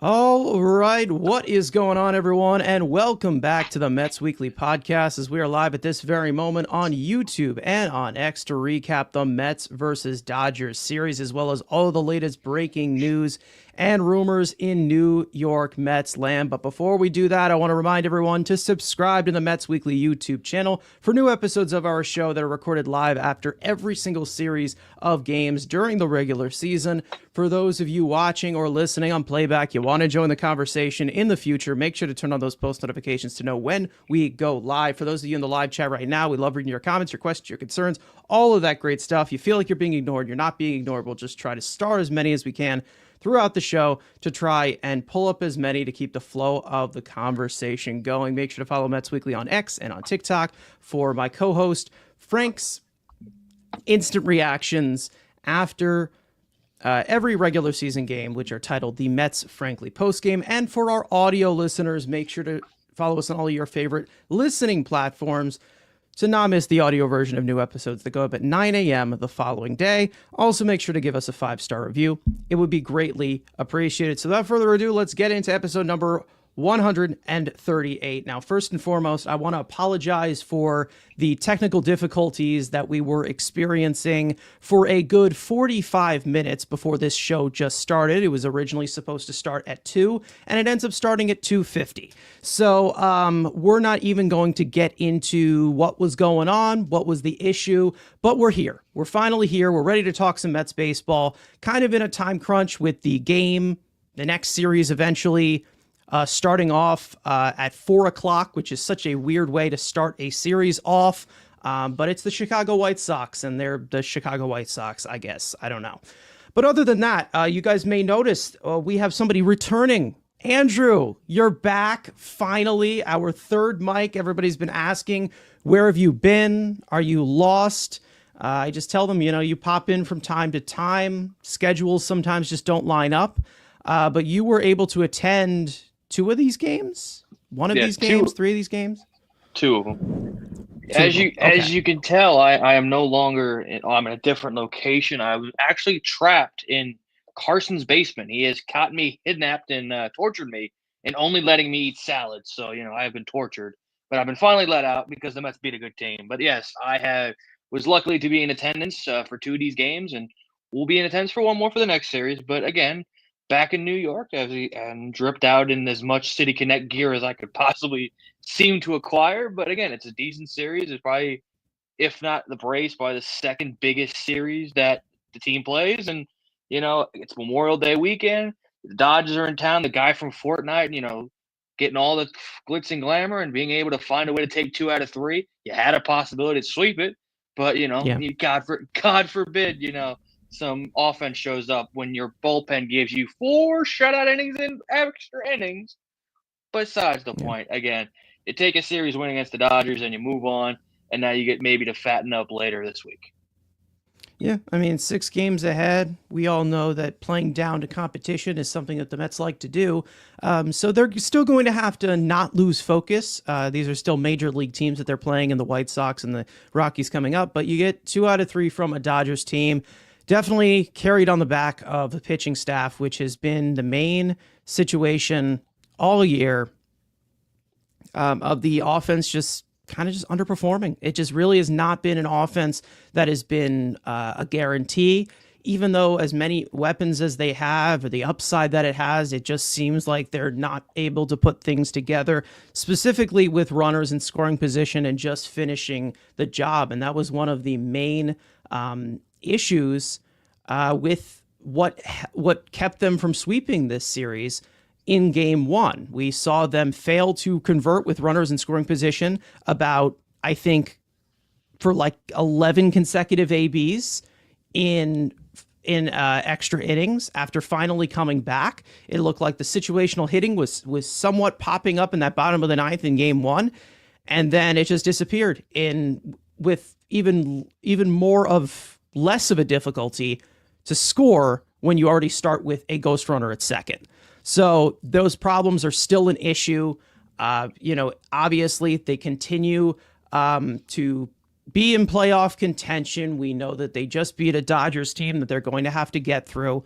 All right, what is going on, everyone, and welcome back to the Mets Weekly Podcast as we are live at this very moment on YouTube and on X to recap the Mets versus Dodgers series, as well as all the latest breaking news and rumors in New York Mets land. But before we do that, I want to remind everyone to subscribe to the Mets Weekly YouTube channel for new episodes of our show that are recorded live after every single series of games during the regular season. For those of you watching or listening on playback, you want to join the conversation in the future, make sure to turn on those post notifications to know when we go live. For those of you in the live chat right now, we love reading your comments, your questions, your concerns, all of that great stuff. You feel like you're being ignored, you're not being ignored. We'll just try to start as many as we can throughout the show to try and pull up as many to keep the flow of the conversation going. Make sure to follow Mets Weekly on X and on TikTok for my co-host Frank's instant reactions after every regular season game, which are titled the Mets Frankly Postgame. And for our audio listeners, make sure to follow us on all of your favorite listening platforms to not miss the audio version of new episodes that go up at 9 a.m. the following day. Also, make sure to give us a 5-star review. It would be greatly appreciated. So without further ado, let's get into episode number 138. Now, first and foremost, I want to apologize for the technical difficulties that we were experiencing for a good 45 minutes before this show just started. It was originally supposed to start at 2, and it ends up starting at 2:50. So we're not even going to get into what was going on, what was the issue, but we're here. We're finally here. We're ready to talk some Mets baseball, kind of in a time crunch with the game, the next series eventually starting off at 4 o'clock, which is such a weird way to start a series off. But it's the Chicago White Sox, and they're the Chicago White Sox, I guess. I don't know. But other than that, you guys may notice we have somebody returning. Andrew, you're back, finally. Our third mic. Everybody's been asking, where have you been? Are you lost? I just tell them, you pop in from time to time. Schedules sometimes just don't line up. But you were able to attend 2 of these games? One of these games? 3 of these games? 2 of them. As you can tell, I am no longer I'm in a different location. I was actually trapped in Carson's basement. He has caught me, kidnapped, and tortured me, and only letting me eat salad. So, I have been tortured. But I've been finally let out because the Mets beat a good team. But yes, was lucky to be in attendance for 2 of these games, and we'll be in attendance for one more for the next series. But again, back in New York, and dripped out in as much City Connect gear as I could possibly seem to acquire. But again, it's a decent series. It's probably, if not the Braves, probably the second biggest series that the team plays. And, it's Memorial Day weekend. The Dodgers are in town. The guy from Fortnite, getting all the glitz and glamour and being able to find a way to take 2 out of 3. You had a possibility to sweep it, but, God forbid, some offense shows up when your bullpen gives you 4 shutout innings and extra innings. Besides the point, again, you take a series win against the Dodgers and you move on, and now you get maybe to fatten up later this week. Yeah, 6 games ahead. We all know that playing down to competition is something that the Mets like to do. So they're still going to have to not lose focus. These are still major league teams that they're playing, in the White Sox and the Rockies coming up. But you get 2 out of 3 from a Dodgers team. Definitely carried on the back of the pitching staff, which has been the main situation all year, of the offense just kind of just underperforming. It just really has not been an offense that has been a guarantee. Even though as many weapons as they have, or the upside that it has, it just seems like they're not able to put things together, specifically with runners in scoring position and just finishing the job. And that was one of the main issues with what kept them from sweeping this series in game 1. We saw them fail to convert with runners in scoring position about, I think, for like 11 consecutive ABs in extra innings. After finally coming back, it looked like the situational hitting was somewhat popping up in that bottom of the 9th in game 1, and then it just disappeared with even more of less of a difficulty to score when you already start with a ghost runner at second. So those problems are still an issue. Obviously they continue to be in playoff contention. We know that they just beat a Dodgers team that they're going to have to get through.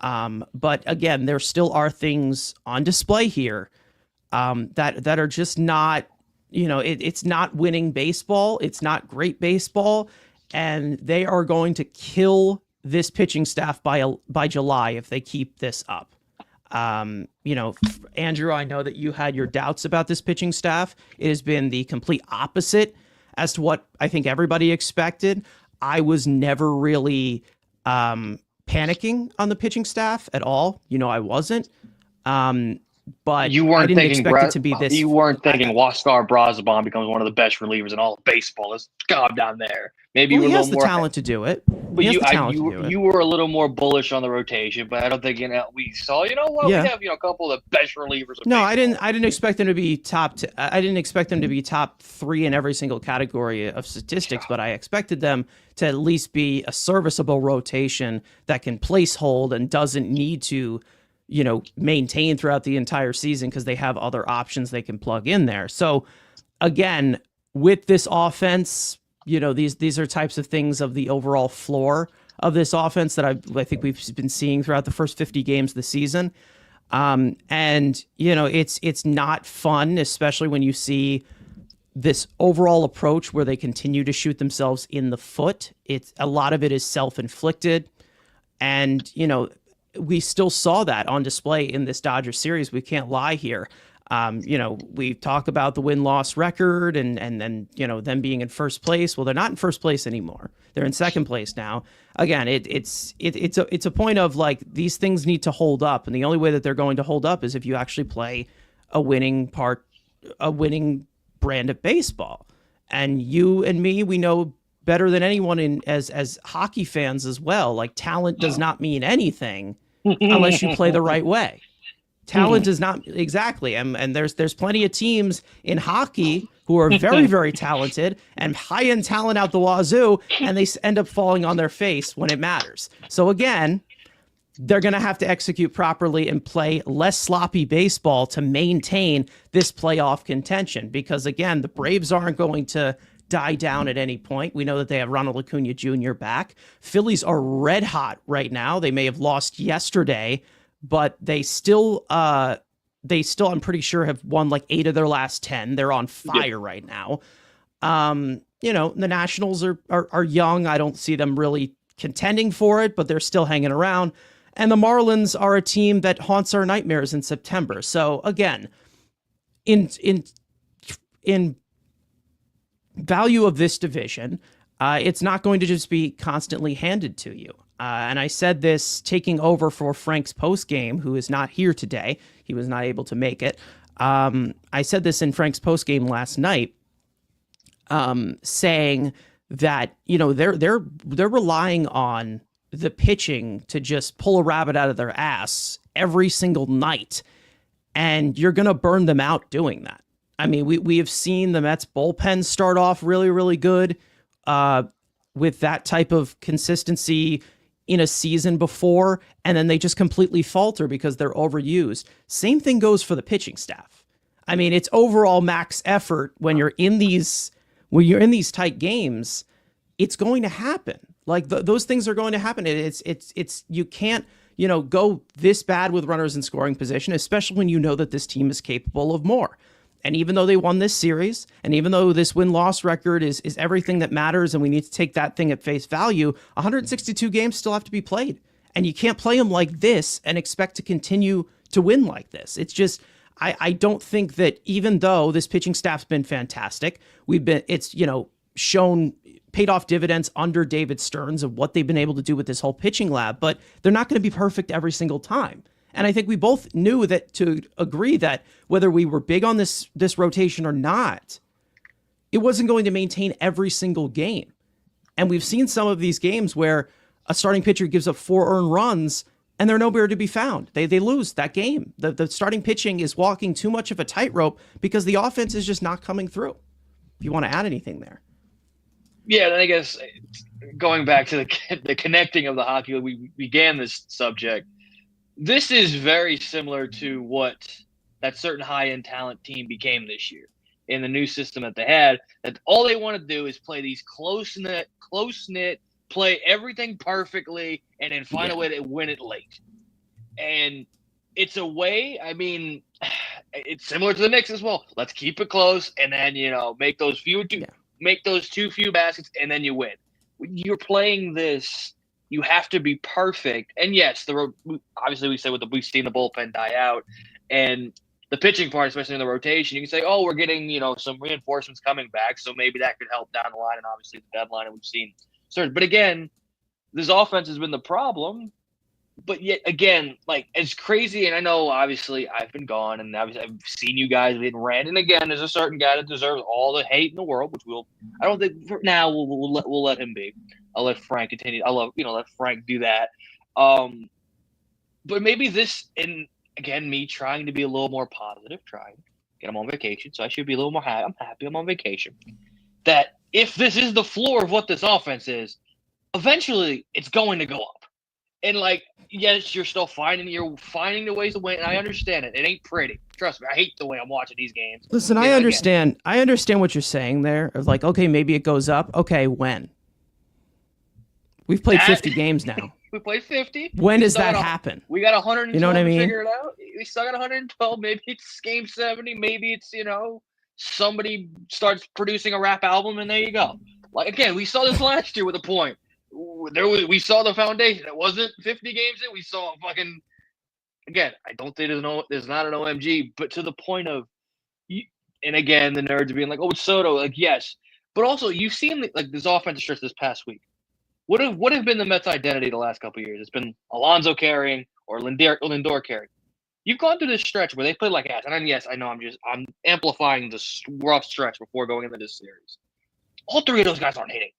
But again, there still are things on display here that are just not, it's not winning baseball. It's not great baseball. And they are going to kill this pitching staff by July if they keep this up. Andrew, I know that you had your doubts about this pitching staff. It has been the complete opposite as to what I think everybody expected. I was never really panicking on the pitching staff at all. I wasn't. But you weren't I didn't thinking expect it to be this. You weren't thinking Huascar Brazaban becomes one of the best relievers in all of baseball. Let's go down there. Maybe well, you were he a has little the more talent to do it. But you were a little more bullish on the rotation, but I don't think we saw. You know what? Yeah. We have a couple of the best relievers. No, I didn't expect them to be I didn't expect them to be top 3 in every single category of statistics, but I expected them to at least be a serviceable rotation that can place hold and doesn't need to, maintain throughout the entire season because they have other options they can plug in there. So, again, with this offense. These are types of things of the overall floor of this offense that I think we've been seeing throughout the first 50 games of the season. It's not fun, especially when you see this overall approach where they continue to shoot themselves in the foot. A lot of it is self-inflicted. And, we still saw that on display in this Dodgers series. We can't lie here. We talk about the win-loss record and then, them being in first place. Well, they're not in first place anymore. They're in second place now. Again, it's a point of like these things need to hold up. And the only way that they're going to hold up is if you actually play a winning brand of baseball. And you and me, we know better than anyone as hockey fans as well. Like talent does not mean anything unless you play the right way. Talent is not exactly, and there's plenty of teams in hockey who are very, very talented and high-end talent out the wazoo, and they end up falling on their face when it matters. So again, they're going to have to execute properly and play less sloppy baseball to maintain this playoff contention. Because again, the Braves aren't going to die down at any point. We know that they have Ronald Acuna Jr. back. Phillies are red hot right now. They may have lost yesterday, but they still, I'm pretty sure, have won like 8 of their last 10. They're on fire right now. The Nationals are young. I don't see them really contending for it, but they're still hanging around. And the Marlins are a team that haunts our nightmares in September. So again, in value of this division, it's not going to just be constantly handed to you. And I said this taking over for Frank's postgame, who is not here today. He was not able to make it. I said this in Frank's postgame last night, saying that they're relying on the pitching to just pull a rabbit out of their ass every single night, and you're going to burn them out doing that. I mean, we have seen the Mets bullpen start off really, really good with that type of consistency in a season before, and then they just completely falter because they're overused. Same thing goes for the pitching staff. I mean, it's overall max effort when you're in these tight games. It's going to happen. Like those things are going to happen. It's you can't go this bad with runners in scoring position, especially when you know that this team is capable of more. And even though they won this series, and even though this win-loss record is everything that matters, and we need to take that thing at face value, 162 games still have to be played. And you can't play them like this and expect to continue to win like this. It's just, I don't think that even though this pitching staff's been fantastic, it's paid off dividends under David Stearns of what they've been able to do with this whole pitching lab, but they're not going to be perfect every single time. And I think we both knew that to agree that whether we were big on this rotation or not, it wasn't going to maintain every single game. And we've seen some of these games where a starting pitcher gives up 4 earned runs and they're nowhere to be found. They lose that game. The starting pitching is walking too much of a tightrope because the offense is just not coming through. If you want to add anything there. Yeah, and I guess going back to the connecting of the hockey, we began this subject. This is very similar to what that certain high-end talent team became this year in the new system that they had. That all they want to do is play these close-knit, play everything perfectly, and then find a way to win it late. And it's a way, I mean, it's similar to the Knicks as well. Let's keep it close and then, make those too few baskets and then you win. When you're playing this, you have to be perfect. And yes, obviously we said we've seen the bullpen die out and the pitching part, especially in the rotation, you can say, oh, we're getting, some reinforcements coming back. So maybe that could help down the line and obviously the deadline and we've seen surge. But again, this offense has been the problem. But yet again, like as crazy, and I know obviously I've been gone, and obviously I've seen you guys in rant. And again, there's a certain guy that deserves all the hate in the world, which I don't think for now we'll let him be. I'll let Frank continue. Let Frank do that. But maybe this, and again, me trying to be a little more positive, get him on vacation, so I should be a little more happy. I'm happy I'm on vacation. That if this is the floor of what this offense is, eventually it's going to go up. And yes, you're still finding the ways to win. And I understand it. It ain't pretty. Trust me. I hate the way I'm watching these games. Listen, I understand. I understand what you're saying there. Of okay, maybe it goes up. Okay, when? We've played 50 games now. We played 50. When does that happen? We got 112 you know what I mean? to figure it out. We still got 112. Maybe it's game 70. Maybe it's, somebody starts producing a rap album and there you go. Again, we saw this last year with a point. We saw the foundation. It wasn't 50 games in. We saw fucking. Again, I don't think there's not an OMG, but to the point of, and again, the nerds being like, "Oh, it's Soto." Yes, but also you've seen this offensive stretch this past week. What have been the Mets' identity the last couple of years? It's been Alonso carrying or Lindor carrying. You've gone through this stretch where they played like ass, and then, yes, I know I'm amplifying this rough stretch before going into this series. All three of those guys aren't hitting,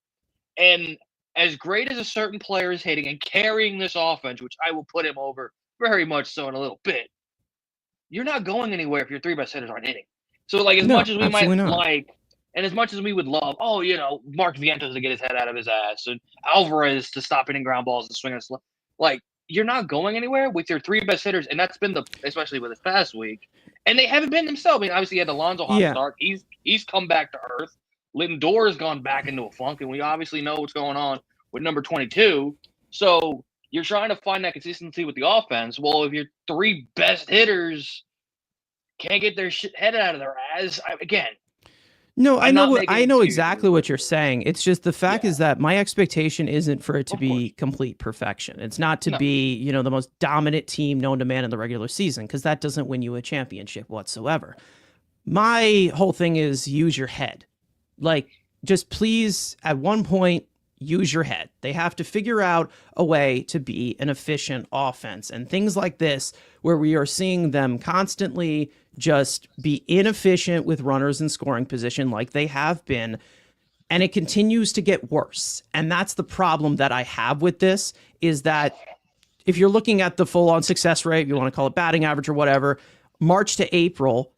and as great as a certain player is hitting and carrying this offense, which I will put him over very much so in a little bit, you're not going anywhere if your three best hitters aren't hitting. So, much as we might like, and as much as we would love, Mark Vientos to get his head out of his ass and Alvarez to stop hitting ground balls and swing us, you're not going anywhere with your three best hitters, and that's been especially with this past week, and they haven't been themselves. I mean, obviously, you had Alonso hot start. He's come back to earth. Lindor has gone back into a funk, and we obviously know what's going on with number 22. So you're trying to find that consistency with the offense. Well, if your three best hitters can't get their head out of their ass, No, I know exactly what you're saying. It's just the fact is that my expectation isn't for it to be complete perfection. It's not to be, the most dominant team known to man in the regular season, because that doesn't win you a championship whatsoever. My whole thing is use your head. Just please, at one point, use your head. They have to figure out a way to be an efficient offense. And things like this, where we are seeing them constantly just be inefficient with runners in scoring position like they have been, and it continues to get worse. And that's the problem that I have with this, is that if you're looking at the full-on success rate, you want to call it batting average or whatever, March to April,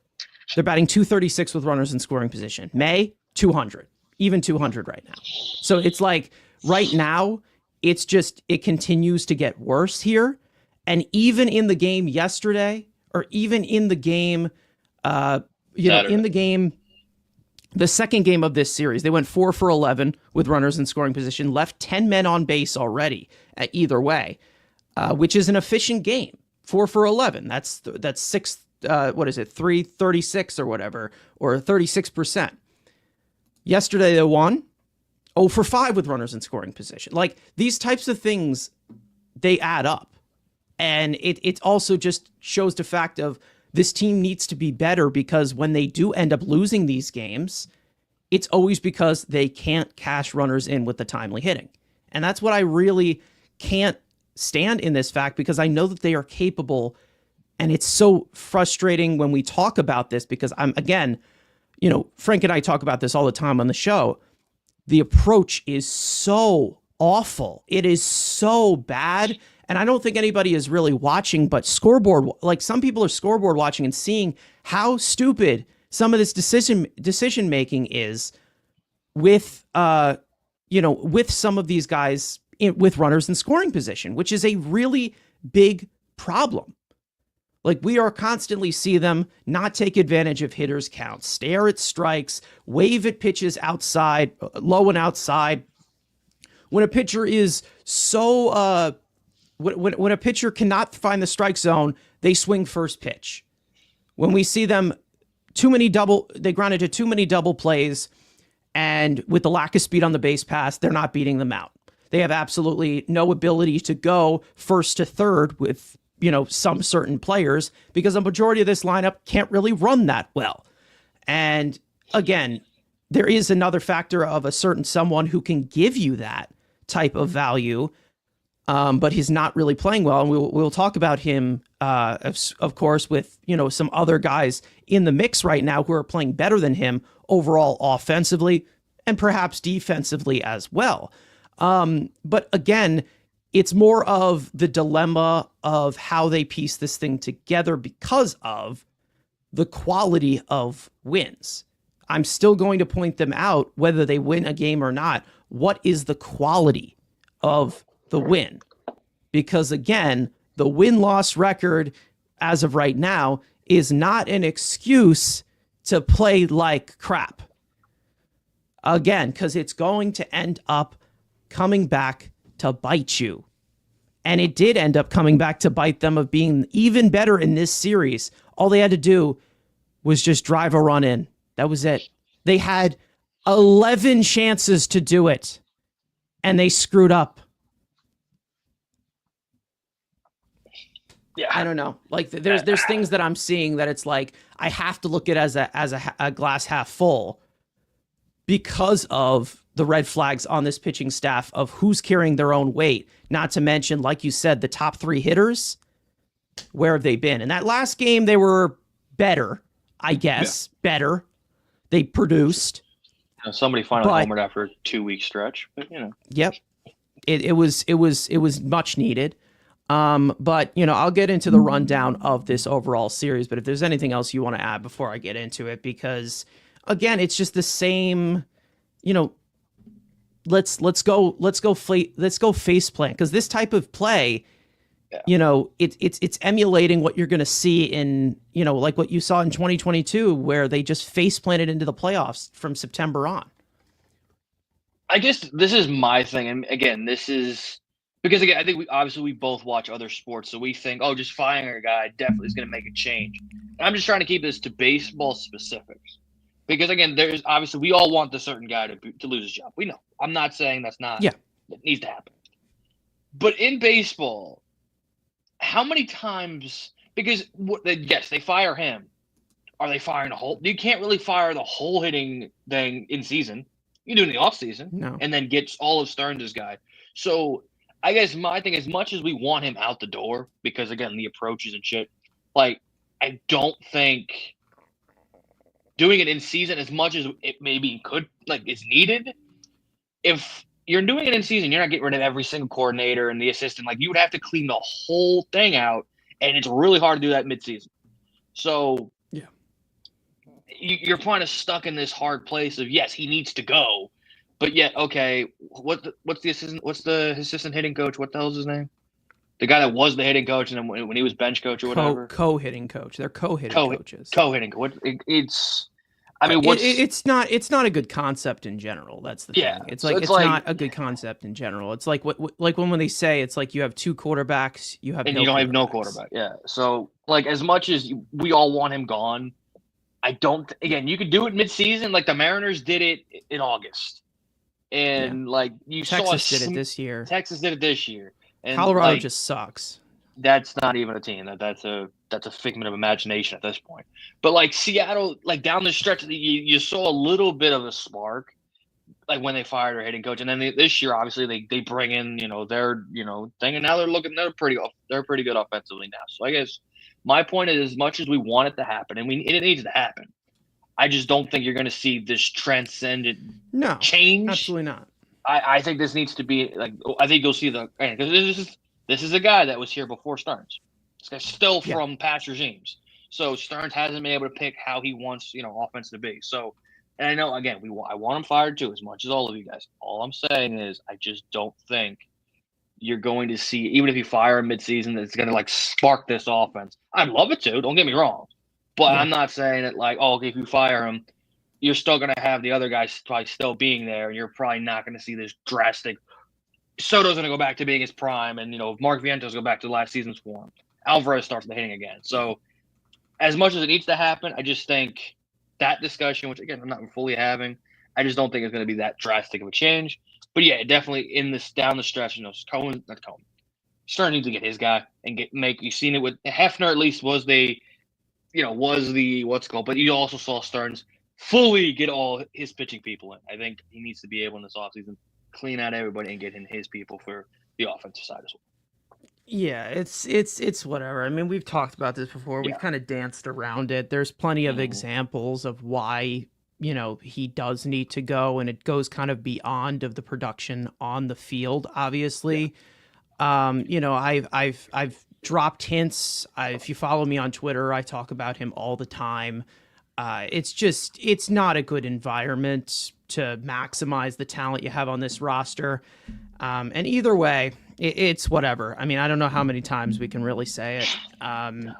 they're batting 236 with runners in scoring position. May, 200. Even 200 right now. So it's right now, it continues to get worse here. And even in the game yesterday, or even in the game, the second game of this series, they went 4 for 11 with runners in scoring position, left 10 men on base already at either way, which is an efficient game. 4 for 11. That's 336 or whatever, or 36%. Yesterday, they won 0 for 5 with runners in scoring position. These types of things, they add up. And it also just shows the fact of this team needs to be better, because when they do end up losing these games, it's always because they can't cash runners in with the timely hitting. And that's what I really can't stand in this fact, because I know that they are capable. And it's so frustrating when we talk about this, because Frank and I talk about this all the time on the show. The approach is so awful. It is so bad. And I don't think anybody is really watching, but scoreboard, some people are scoreboard watching and seeing how stupid some of this decision making is with some of these guys with runners in scoring position, which is a really big problem. We are constantly see them not take advantage of hitters' counts, stare at strikes, wave at pitches outside, low and outside. When a pitcher is so when a pitcher cannot find the strike zone, they swing first pitch. When we see them they ground into too many double plays, and with the lack of speed on the base pass, they're not beating them out. They have absolutely no ability to go first to third with, some certain players, because a majority of this lineup can't really run that well. And again, there is another factor of a certain someone who can give you that type of value, but he's not really playing well. And we'll talk about him, of course, with, some other guys in the mix right now who are playing better than him overall offensively and perhaps defensively as well. But again, it's more of the dilemma of how they piece this thing together because of the quality of wins. I'm still going to point them out whether they win a game or not. What is the quality of the win? Because again, the win-loss record as of right now is not an excuse to play like crap. Again, because it's going to end up coming back to bite you. And it did end up coming back to bite them of being even better in this series. All they had to do was just drive a run in. That was it. They had 11 chances to do it, and they screwed up. Yeah, I don't know. Like there's things that I'm seeing that it's like I have to look at it as a glass half full because of the red flags on this pitching staff of who's carrying their own weight. Not to mention, like you said, the top three hitters. Where have they been? In that last game, they were better, I guess. Yeah. Better. They produced. Somebody finally homered after a 2-week stretch. But, Yep. It was much needed. But I'll get into the rundown of this overall series. But if there's anything else you want to add before I get into it, because again, it's just the same. Let's go face plant, because this type of play, it's emulating what you're going to see in like what you saw in 2022, where they just face planted into the playoffs from September on. I guess this is my thing, and again, this is because again, I think we both watch other sports, so we think, just firing a guy definitely is going to make a change. And I'm just trying to keep this to baseball specifics. Because again, there's obviously we all want the certain guy to lose his job. We know. I'm not saying that's not that needs to happen. But in baseball, how many times? Because yes, they fire him. Are they firing the whole? You can't really fire the whole hitting thing in season. You do in the off season, and then get all of Stearns' guy. So I guess my thing, as much as we want him out the door, because again the approaches and shit, like I don't think doing it in season, as much as it maybe could, is needed. If you're doing it in season, you're not getting rid of every single coordinator and the assistant. You would have to clean the whole thing out, and it's really hard to do that mid-season. So you're kind of stuck in this hard place of, yes, he needs to go, but yet, okay, what's the assistant? What's the assistant hitting coach? What the hell's his name? The guy that was the hitting coach, and then when he was bench coach or whatever, co-hitting coach. They're co-hitting coaches. Co-hitting. It's not a good concept in general. That's the thing. It's not a good concept in general. It's like when they say it's like you have two quarterbacks, you don't have no quarterback. Yeah. So as much as we all want him gone, I don't. Again, you could do it mid-season, like the Mariners did it in August, and Texas did it this year. Texas did it this year. And Colorado just sucks. That's not even a team. That's a figment of imagination at this point. But Seattle, down the stretch, you saw a little bit of a spark, when they fired their hitting coach, and then this year, obviously, they bring in their thing, and now they're pretty good offensively now. So I guess my point is, as much as we want it to happen, and it needs to happen, I just don't think you're going to see this transcendent change. Absolutely not. I think this needs to be I think you'll see because this is a guy that was here before Stearns. This guy's still from past regimes, so Stearns hasn't been able to pick how he wants offense to be. So, and I know again I want him fired too, as much as all of you guys. All I'm saying is I just don't think you're going to see, even if you fire him midseason, that it's going to spark this offense. I'd love it to. Don't get me wrong, but I'm not saying that if you fire him, you're still going to have the other guys probably still being there, and you're probably not going to see this drastic Soto's going to go back to being his prime, and Mark Vientos go back to last season's form. Alvarez starts hitting again. So, as much as it needs to happen, I just think that discussion, which again I'm not fully having, I just don't think it's going to be that drastic of a change. But yeah, definitely in this down the stretch, Cohen, not Cohen, Stern needs to get his guy and you've seen it with Hefner at least was the what's called, but you also saw Stearns fully get all his pitching people in. I think he needs to be able in this offseason clean out everybody and get in his people for the offensive side as well. Yeah, it's whatever. I mean, we've talked about this before. We've kind of danced around it. There's plenty of examples of why, he does need to go, and it goes kind of beyond of the production on the field, obviously. Yeah. I've dropped hints. If you follow me on Twitter, I talk about him all the time. It's not a good environment to maximize the talent you have on this roster. And either way, it's whatever. I mean, I don't know how many times we can really say it.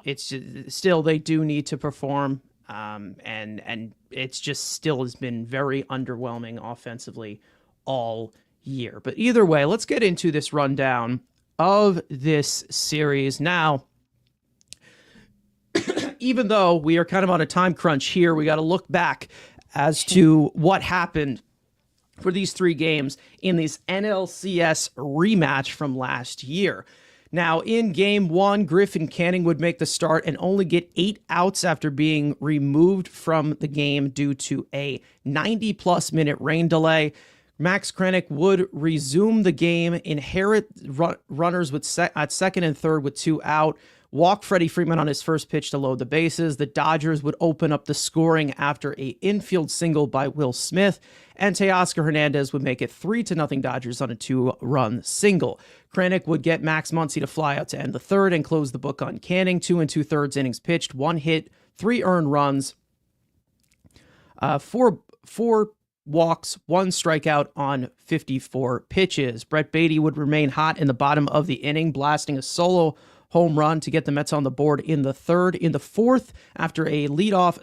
It's just, still, they do need to perform. And it's just still has been very underwhelming offensively all year. But either way, let's get into this rundown of this series. Now, even though we are kind of on a time crunch here, we got to look back as to what happened for these 3 games in this NLCS rematch from last year. Now, in Game 1, Griffin Canning would make the start and only get 8 outs after being removed from the game due to a 90-plus minute rain delay. Max Krennic would resume the game, inherit runners at second and third with 2 out, walk Freddie Freeman on his first pitch to load the bases. The Dodgers would open up the scoring after an infield single by Will Smith, and Teoscar Hernandez would make it 3-0 Dodgers on a 2-run single. Krennic would get Max Muncy to fly out to end the third and close the book on Canning. 2 2/3 innings pitched, 1 hit, 3 earned runs, 4 walks, 1 strikeout on 54 pitches. Brett Beatty would remain hot in the bottom of the inning, blasting a solo home run to get the Mets on the board in the third. In the fourth, after a leadoff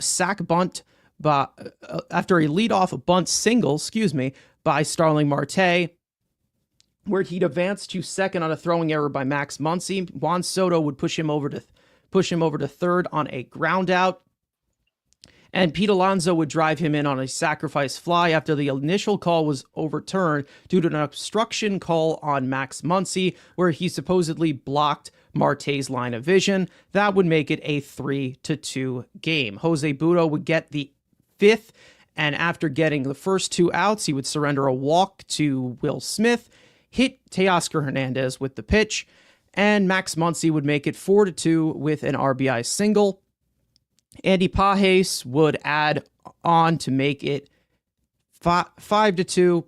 bunt single, by Starling Marte, where he'd advance to second on a throwing error by Max Muncy. Juan Soto would push him over to third on a ground out. And Pete Alonso would drive him in on a sacrifice fly after the initial call was overturned due to an obstruction call on Max Muncy, where he supposedly blocked Marte's line of vision. That would make it a 3-2 game. Jose Butto would get the 5th, and after getting the first 2 outs, he would surrender a walk to Will Smith, hit Teoscar Hernandez with the pitch, and Max Muncy would make it 4-2 with an RBI single. Andy Pages would add on to make it 5-2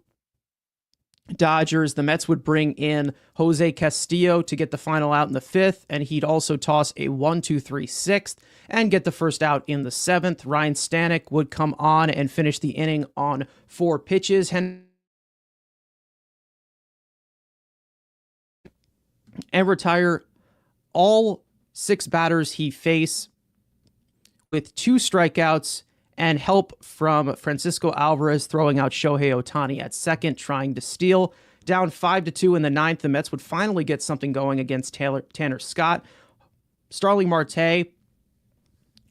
Dodgers. The Mets would bring in Jose Castillo to get the final out in the 5th, and he'd also toss a 1-2-3 6th and get the first out in the 7th. Ryan Stanek would come on and finish the inning on 4 pitches. And retire all 6 batters he faced with 2 strikeouts and help from Francisco Alvarez throwing out Shohei Ohtani at second, trying to steal. Down 5-2 in the 9th, the Mets would finally get something going against Tanner Scott. Starling Marte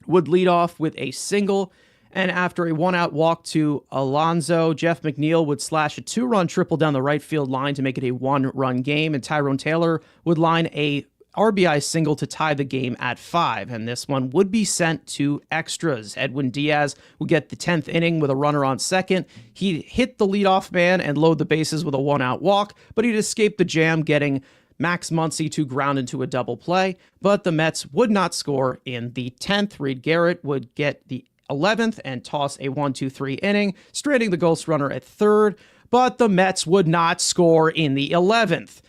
would lead off with a single, and after a 1-out walk to Alonso, Jeff McNeil would slash a 2-run triple down the right field line to make it a 1-run game, and Tyrone Taylor would line a RBI single to tie the game at 5, and this one would be sent to extras. Edwin Diaz would get the 10th inning with a runner on second. He'd hit the leadoff man and load the bases with a 1-out walk, but he'd escape the jam, getting Max Muncy to ground into a double play, but the Mets would not score in the 10th. Reed Garrett would get the 11th and toss a 1-2-3 inning, stranding the ghost runner at third, but the Mets would not score in the 11th.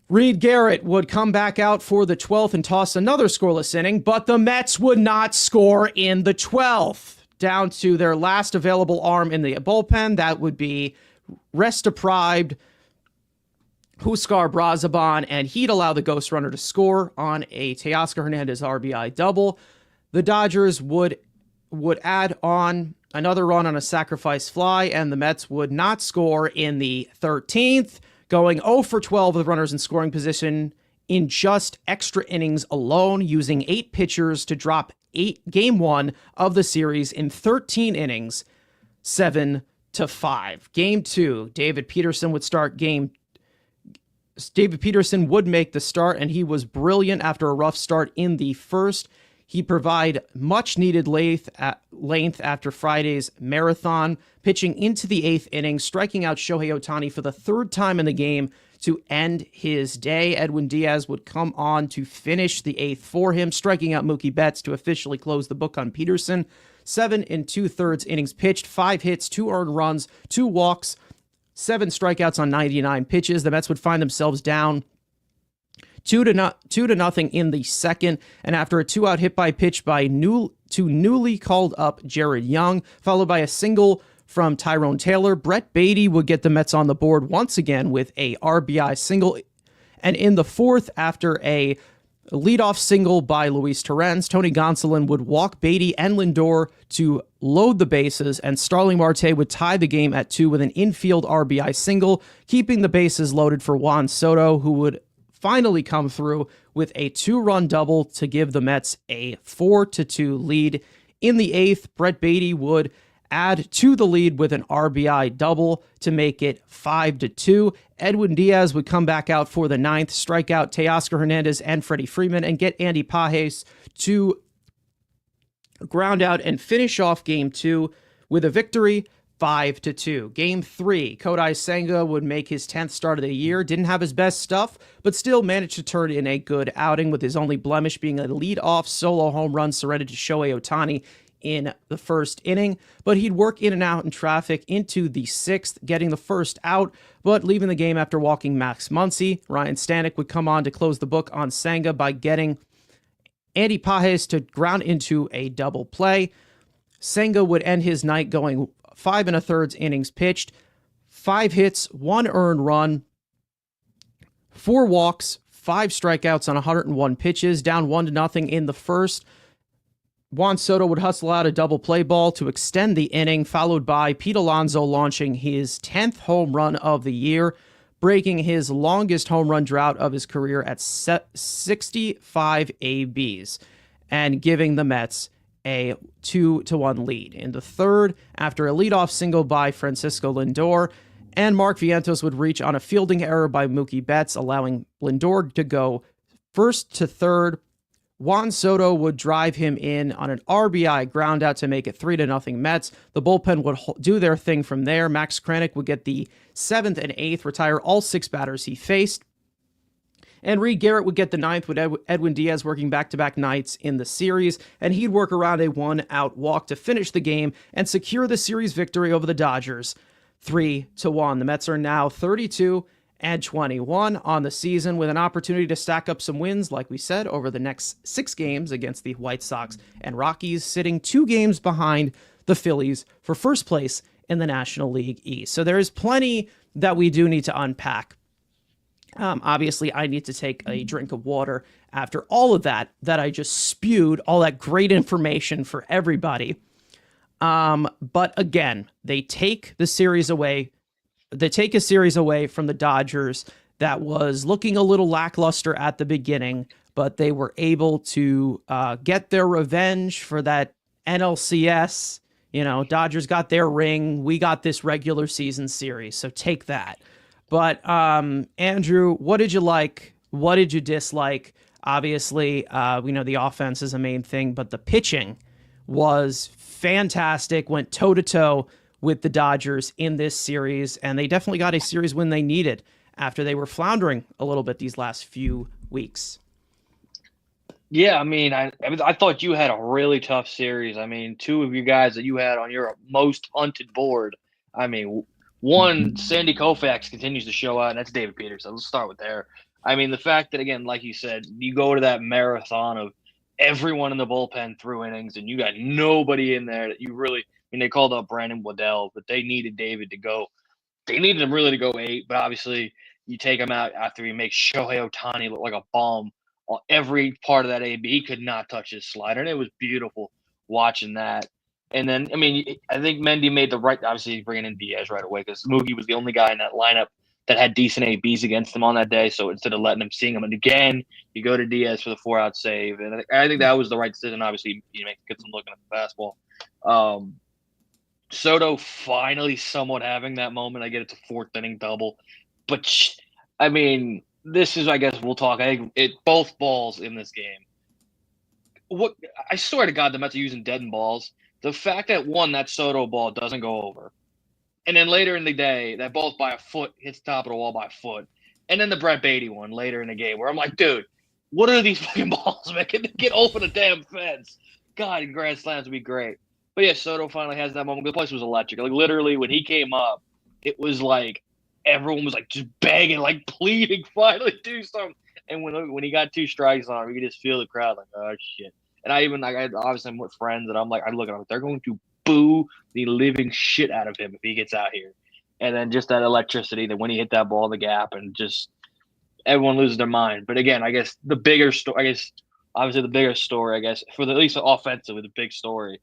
Reed Garrett would come back out for the 12th and toss another scoreless inning, but the Mets would not score in the 12th. Down to their last available arm in the bullpen, that would be rest-deprived Huskar Brazaban, and he'd allow the ghost runner to score on a Teoscar Hernandez RBI double. The Dodgers would add on another run on a sacrifice fly, and the Mets would not score in the 13th. going 0 for 12 with runners in scoring position in just extra innings alone, using 8 pitchers to drop game 1 of the series in 13 innings, 7-5. Game 2, David Peterson would make the start, and he was brilliant after a rough start in the first. He provided much needed length after Friday's marathon, pitching into the 8th inning, striking out Shohei Ohtani for the 3rd time in the game to end his day. Edwin Diaz would come on to finish the 8th for him, striking out Mookie Betts to officially close the book on Peterson. 7 2/3 innings pitched, 5 hits, 2 earned runs, 2 walks, 7 strikeouts on 99 pitches. The Mets would find themselves down 2-0 in the second, and after a 2-out hit by pitch by newly called up Jared Young, followed by a single from Tyrone Taylor, Brett Beatty would get the Mets on the board once again with a RBI single. And in the 4th, after a leadoff single by Luis Torrens, Tony Gonsolin would walk Beatty and Lindor to load the bases, and Starling Marte would tie the game at 2 with an infield RBI single, keeping the bases loaded for Juan Soto, who would finally come through with a 2-run double to give the Mets a 4-2 lead. In the 8th, Brett Beatty would add to the lead with an RBI double to make it 5-2. Edwin Diaz would come back out for the 9th, strike out Teoscar Hernandez and Freddie Freeman, and get Andy Pages to ground out and finish off Game 2 with a victory, 5-2. Game 3, Kodai Senga would make his 10th start of the year. Didn't have his best stuff, but still managed to turn in a good outing, with his only blemish being a lead-off solo home run surrendered to Shohei Ohtani in the first inning. But he'd work in and out in traffic into the 6th, getting the first out, but leaving the game after walking Max Muncy. Ryan Stanek would come on to close the book on Senga by getting Andy Pages to ground into a double play. Senga would end his night going 5 1/3 innings pitched, 5 hits, 1 earned run, 4 walks, 5 strikeouts on 101 pitches, down 1-0 in the first. Juan Soto would hustle out a double play ball to extend the inning, followed by Pete Alonso launching his 10th home run of the year, breaking his longest home run drought of his career at 65 ABs, and giving the Mets a 2-1 lead. In the 3rd, after a leadoff single by Francisco Lindor, and Mark Vientos would reach on a fielding error by Mookie Betts, allowing Lindor to go 1st to 3rd. Juan Soto would drive him in on an RBI ground out to make it 3-0 Mets. The bullpen would do their thing from there. Max Kranick would get the 7th and 8th, retire all 6 batters he faced. And Reed Garrett would get the 9th with Edwin Diaz working back-to-back nights in the series, and he'd work around a 1-out walk to finish the game and secure the series victory over the Dodgers, 3-1. The Mets are now 32-21 on the season, with an opportunity to stack up some wins, like we said, over the next 6 games against the White Sox and Rockies, sitting 2 games behind the Phillies for first place in the National League East. So there is plenty that we do need to unpack. Obviously, I need to take a drink of water after all of that I just spewed, all that great information for everybody. But again, they take a series away from the Dodgers that was looking a little lackluster at the beginning, but they were able to get their revenge for that NLCS. You know, Dodgers got their ring. We got this regular season series, so take that. But Andrew, what did you like? What did you dislike? Obviously, we know the offense is a main thing, but the pitching was fantastic, went toe-to-toe with the Dodgers in this series, and they definitely got a series win they needed after they were floundering a little bit these last few weeks. Yeah, I mean, I thought you had a really tough series. I mean, 2 of you guys that you had on your most hunted board, I mean, one, Sandy Koufax continues to show out, and that's David Peterson. Let's start with there. I mean, the fact that, again, like you said, you go to that marathon of everyone in the bullpen threw innings, and you got nobody in there that you really – I mean, they called up Brandon Waddell, but they needed David to go. They needed him really to go 8, but obviously you take him out after he makes Shohei Ohtani look like a bomb on every part of that AB. He could not touch his slider, and it was beautiful watching that. And then, I mean, I think Mendy made the right – obviously, bringing in Diaz right away because Mookie was the only guy in that lineup that had decent ABs against him on that day. So instead of seeing him again, you go to Diaz for the 4-out save, and I think that was the right decision. Obviously, get some looking at the fastball. Soto finally somewhat having that moment. I get it's a 4th inning double, but I mean, this is, I guess we'll talk. I think both balls in this game. What I swear to God, the Mets are using dead balls. The fact that that Soto ball doesn't go over, and then later in the day, that ball's by a foot, hits the top of the wall by a foot, and then the Brett Beatty one later in the game, where I'm like, dude, what are these fucking balls, man? Get over the damn fence. God, and grand slams would be great. But yeah, Soto finally has that moment. The place was electric. Like literally, when he came up, it was like everyone was like just begging, like pleading, finally do something. And when he got 2 strikes on him, you could just feel the crowd like, oh shit. And I obviously I'm with friends, and I'm like, I look at them, they're going to boo the living shit out of him if he gets out here. And then just that electricity that when he hit that ball in the gap, and just everyone loses their mind. But again, I guess the bigger story, obviously the bigger story, I guess, for at least offensively, the big story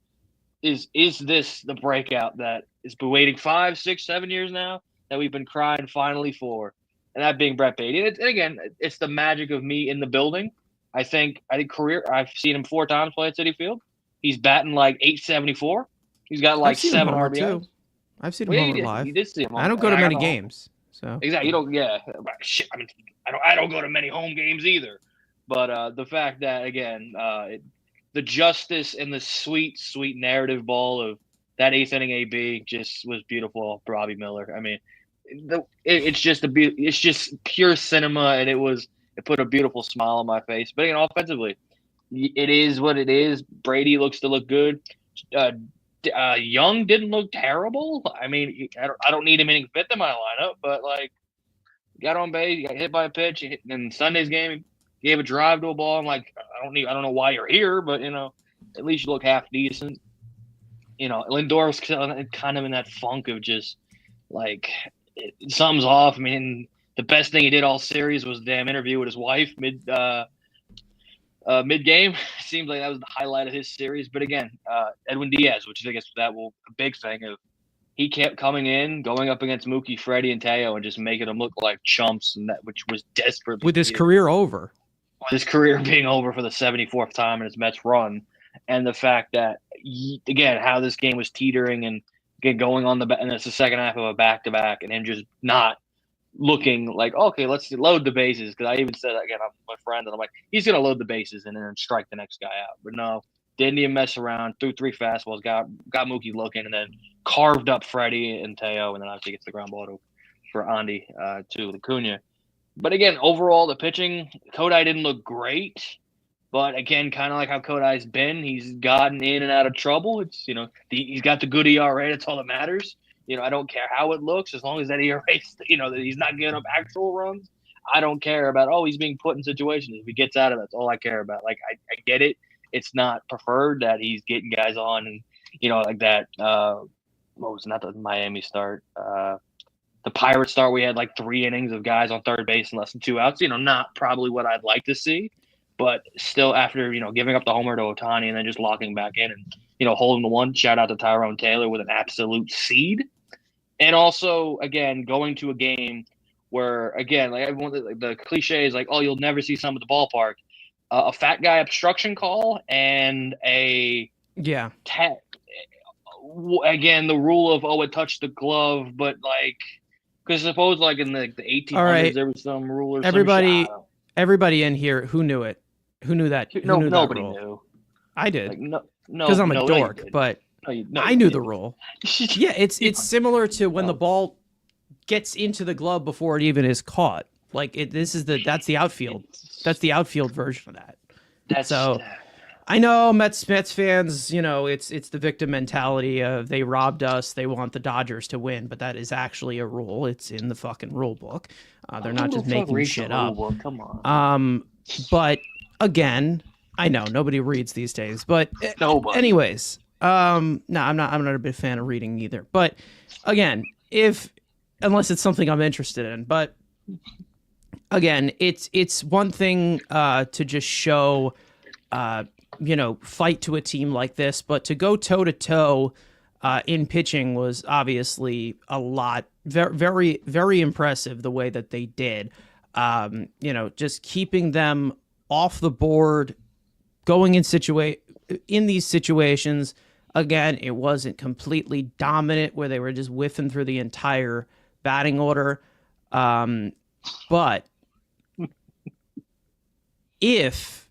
is this the breakout that has been waiting 5, 6, 7 years now that we've been crying finally for, and that being Brett Beatty. And again, it's the magic of me in the building. I think career. I've seen him 4 times play at Citi Field. He's batting like .874. He's got like 7 RBIs. I've seen him homer live. You did see him. I don't go to many games, so exactly. You don't. Yeah. Shit. I mean, I don't go to many home games either. But the fact that again, the justice and the sweet narrative ball of that 8th inning AB just was beautiful. Robbie Miller. I mean, it's just pure cinema, and it put a beautiful smile on my face. But again, offensively, it is what it is. Brady looks to look good. Young didn't look terrible. I mean, I don't need him any fifth in my lineup, but like, got on base, got hit by a pitch, and Sunday's game he gave a drive to a ball. I'm like, I don't know why you're here, but at least you look half decent. Lindor was kind of in that funk of just like something's off. I mean, the best thing he did all series was the damn interview with his wife mid game. Seems like that was the highlight of his series. But again, Edwin Diaz, which I guess a big thing of, he kept coming in, going up against Mookie, Freddie, and Teo, and just making them look like chumps, and that which was desperate. With his career over. With his career being over for the 74th time in his Mets run, and the fact that again how this game was teetering and again going on and it's the second half of a back-to-back, and him just not looking like, okay, let's load the bases. Because I even said, again, I'm my friend, and I'm like, he's going to load the bases and then strike the next guy out. But no, didn't even mess around, threw 3 fastballs, got Mookie looking, and then carved up Freddie and Teo, and then obviously gets the ground ball for Andy to Acuna. But again, overall, the pitching, Kodai didn't look great. But again, kind of like how Kodai's been, he's gotten in and out of trouble. It's he's got the good ERA. That's all that matters. I don't care how it looks as long as that ERA, that he's not giving up actual runs. I don't care about, he's being put in situations. If he gets out of it, that's all I care about. Like, I get it. It's not preferred that he's getting guys on and, like that. What was not the Miami start? The Pirates start, we had like 3 innings of guys on third base and less than 2 outs. Not probably what I'd like to see. But still, after, giving up the homer to Ohtani and then just locking back in and, holding the one, shout out to Tyrone Taylor with an absolute seed. And also, again, going to a game where, again, like everyone, the cliche is like, you'll never see some at the ballpark. A fat guy obstruction call and again, the rule of, it touched the glove, but like, because suppose like in the 1800s, there was some rule or everybody in here who knew it. Who knew that? Nobody that knew. I did. Like, because I'm a dork, but I knew the rule. Yeah, it's similar to when the ball gets into the glove before it even is caught. Like that's the outfield. That's the outfield version of that. I know Mets fans, it's the victim mentality of they robbed us, they want the Dodgers to win, but that is actually a rule. It's in the fucking rule book. They're not just making shit up. Come on. But again, I know nobody reads these days, but nobody. Anyways, no, I'm not a big fan of reading either. But again, unless it's something I'm interested in, but again, it's one thing to just show fight to a team like this, but to go toe to toe in pitching was obviously a lot very, very, very impressive the way that they did. Just keeping them off the board, going in these situations. Again, it wasn't completely dominant where they were just whiffing through the entire batting order. But if,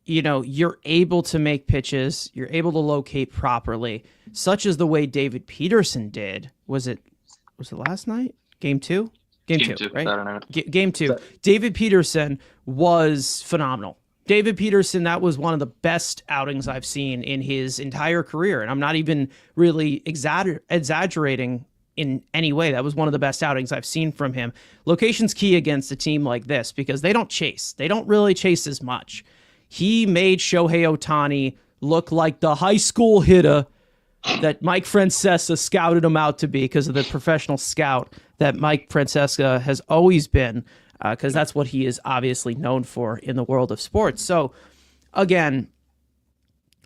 you're able to make pitches, you're able to locate properly, such as the way David Peterson did. Was it last night? Game two, right? Game two. David Peterson was phenomenal. David Peterson, that was one of the best outings I've seen in his entire career. And I'm not even really exaggerating in any way. That was one of the best outings I've seen from him. Location's key against a team like this because they don't chase. They don't really chase as much. He made Shohei Ohtani look like the high school hitter that Mike Francesa scouted him out to be because of the professional scout that Mike Francesa has always been, because that's what he is obviously known for in the world of sports. So, again,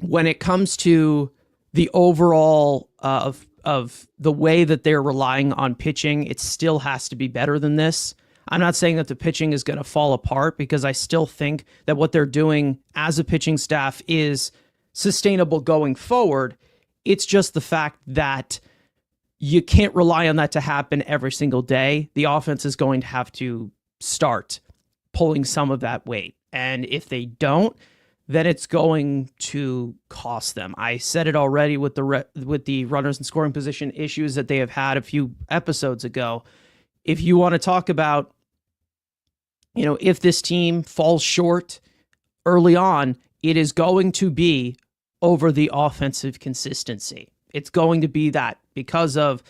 when it comes to the overall of the way that they're relying on pitching, it still has to be better than this. I'm not saying that the pitching is going to fall apart because I still think that what they're doing as a pitching staff is sustainable going forward. It's just the fact that you can't rely on that to happen every single day. The offense is going to have to start pulling some of that weight. And if they don't, then it's going to cost them. I said it already with the runners in scoring position issues that they have had a few episodes ago. If you want to talk about, if this team falls short early on, it is going to be over the offensive consistency. It's going to be that because of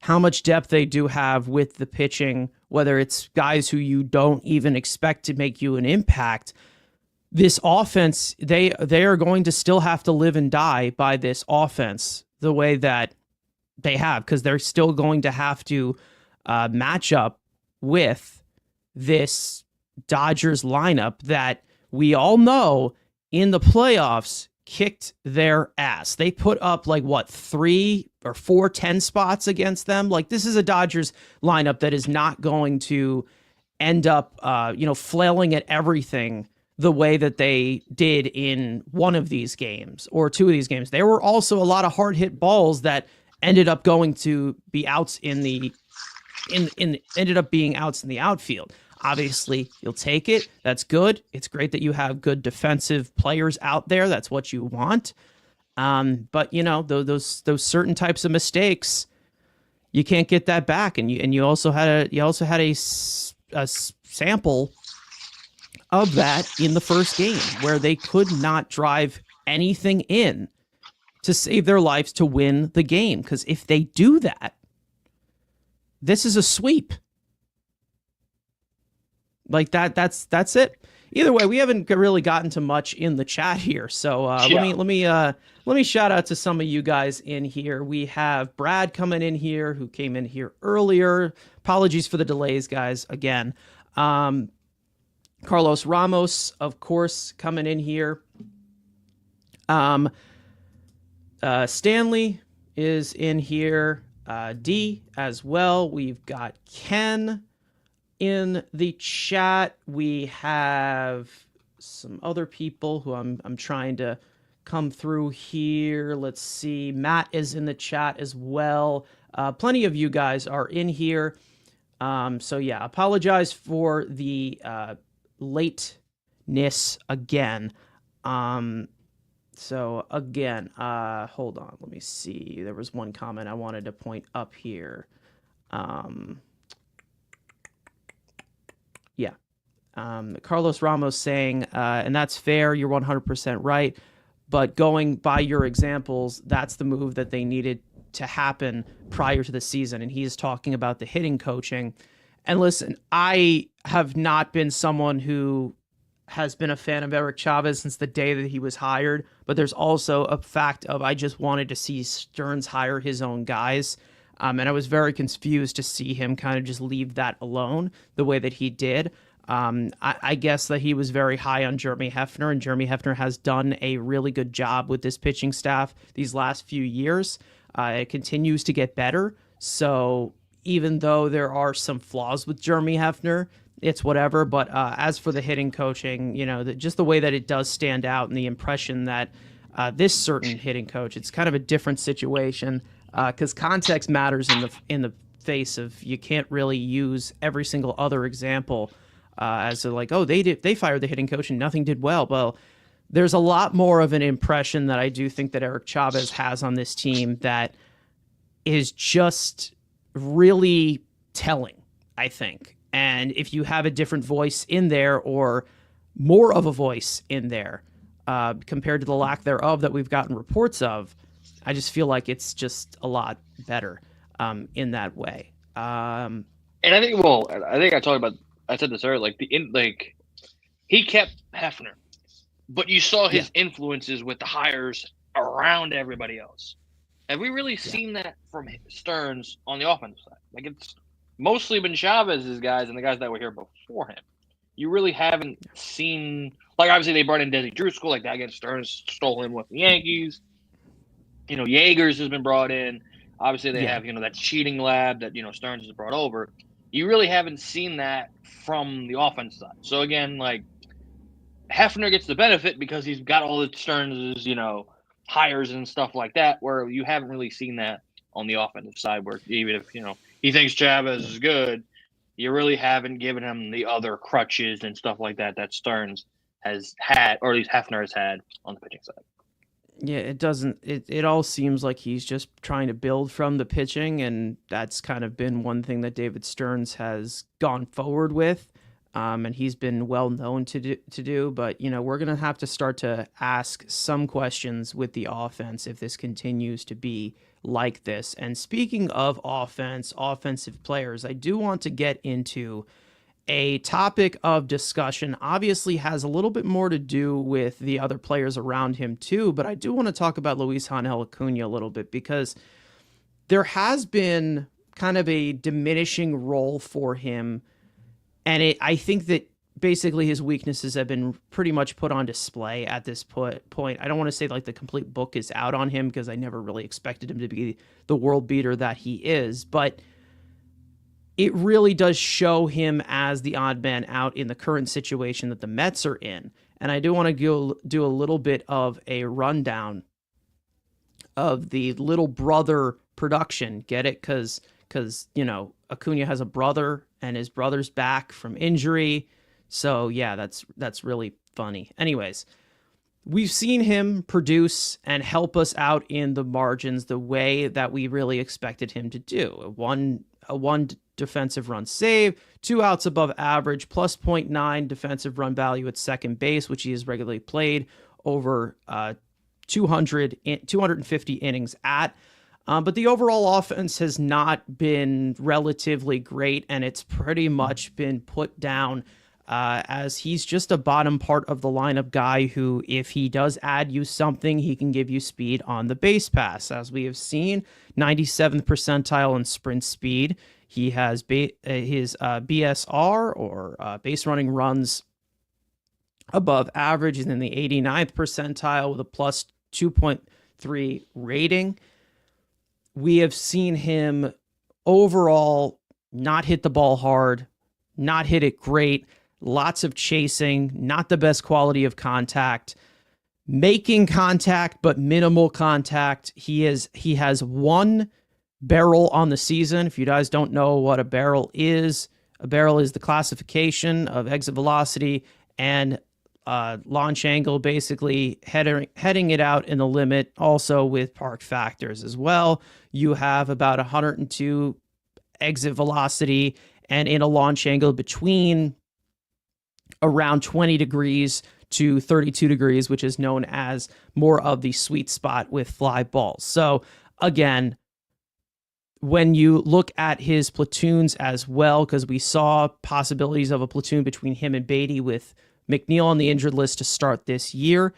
how much depth they do have with the pitching, whether it's guys who you don't even expect to make you an impact. This offense, they are going to still have to live and die by this offense the way that they have, because they're still going to have to match up with this Dodgers lineup that we all know in the playoffs kicked their ass. They put up 3 or 4 10 spots against them. This is a Dodgers lineup that is not going to end up flailing at everything the way that they did in one of these games or two of these games. There were also a lot of hard hit balls that ended up going to be outs ended up being outs in the outfield. Obviously, you'll take it. That's good. It's great that you have good defensive players out there. That's what you want. But those certain types of mistakes, you can't get that back. And you also had a sample of that in the first game where they could not drive anything in to save their lives to win the game. Because if they do that, this is a sweep. That's it. Either way, we haven't really gotten to much in the chat here. So let me shout out to some of you guys in here. We have Brad coming in here, who came in here earlier. Apologies for the delays, guys. Again, Carlos Ramos, of course, coming in here. Stanley is in here. D as well. We've got Ken in the chat. We have some other people who I'm trying to come through here. Let's see. Matt is in the chat as well. Plenty of you guys are in here. So yeah, apologize for the lateness again. So again, hold on. Let me see. There was one comment I wanted to point up here. Carlos Ramos saying, and that's fair, you're 100% right, but going by your examples, that's the move that they needed to happen prior to the season. And he's talking about the hitting coaching. And listen, I have not been someone who has been a fan of Eric Chavez since the day that he was hired, but there's also a fact of I just wanted to see Stearns hire his own guys. And I was very confused to see him kind of just leave that alone the way that he did. I guess that he was very high on Jeremy Hefner, and Jeremy Hefner has done a really good job with this pitching staff these last few years. It continues to get better. So, even though there are some flaws with Jeremy Hefner, it's whatever. But as for the hitting coaching, just the way that it does stand out and the impression that this certain hitting coach, it's kind of a different situation because context matters in the face of you can't really use every single other example as to like, oh, they fired the hitting coach and nothing did well. Well, there's a lot more of an impression that I do think that Eric Chavez has on this team that is just really telling, I think. And if you have a different voice in there or more of a voice in there compared to the lack thereof that we've gotten reports of, I just feel like it's just a lot better in that way. And I think I said this earlier, he kept Hefner, but you saw his influences with the hires around everybody else. Have we really seen that from Stearns on the offensive side? Like, it's mostly been Chavez's guys and the guys that were here before him. You really haven't seen, like, obviously they brought in Desi Drewskull, like that against Stearns, stole him with the Yankees. Yeager's has been brought in. Obviously they have, that cheating lab that, Stearns has brought over. You really haven't seen that from the offense side. So again, like, Hefner gets the benefit because he's got all the Stearns', hires and stuff like that, where you haven't really seen that on the offensive side, where even if, he thinks Chavez is good, you really haven't given him the other crutches and stuff like that Stearns has had, or at least Hefner has had on the pitching side. Yeah, it all seems like he's just trying to build from the pitching, and that's kind of been one thing that David Stearns has gone forward with. And he's been well known to do, but we're going to have to start to ask some questions with the offense if this continues to be like this. And speaking of offensive players, I do want to get into a topic of discussion. Obviously has a little bit more to do with the other players around him too, but I do want to talk about Luis Angel Acuna a little bit because there has been kind of a diminishing role for him. And I think that basically his weaknesses have been pretty much put on display at this point. I don't want to say like the complete book is out on him because I never really expected him to be the world beater that he is. But it really does show him as the odd man out in the current situation that the Mets are in. And I do want to do a little bit of a rundown of the little brother production. Get it? Because Acuna has a brother and his brother's back from injury. So yeah, that's really funny. Anyways, we've seen him produce and help us out in the margins the way that we really expected him to do. A one defensive run save, 2 outs above average, plus 0.9 defensive run value at second base, which he has regularly played over 250 innings at. But the overall offense has not been relatively great, and it's pretty much been put down as he's just a bottom part of the lineup guy who, if he does add you something, he can give you speed on the base pass. As we have seen, 97th percentile in sprint speed. He has his BSR, or base running runs, above average. He's in the 89th percentile with a plus 2.3 rating. We have seen him overall not hit the ball hard, not hit it great, lots of chasing, not the best quality of contact, making contact, but minimal contact. He has 1 barrel on the season. If you guys don't know what a barrel is the classification of exit velocity and launch angle, basically heading it out in the limit, also with park factors as well. You have about 102 exit velocity and in a launch angle between around 20 degrees to 32 degrees, which is known as more of the sweet spot with fly balls. So again, when you look at his platoons as well, because we saw possibilities of a platoon between him and Beatty with McNeil on the injured list to start this year.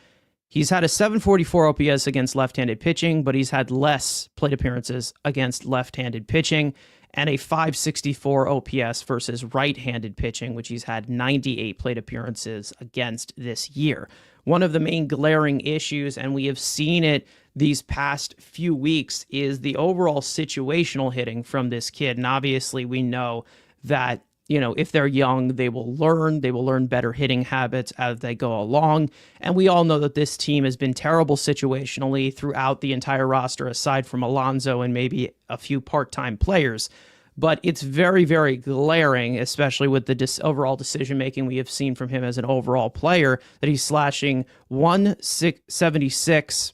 He's had a 744 OPS against left-handed pitching, but he's had less plate appearances against left-handed pitching, and a 564 OPS versus right-handed pitching, which he's had 98 plate appearances against this year. One of the main glaring issues, and we have seen it these past few weeks is the overall situational hitting from this kid. And obviously we know that, if they're young, they will learn better hitting habits as they go along. And we all know that this team has been terrible situationally throughout the entire roster, aside from Alonso and maybe a few part-time players. But it's very, very glaring, especially with the overall decision-making we have seen from him as an overall player, that he's slashing 176,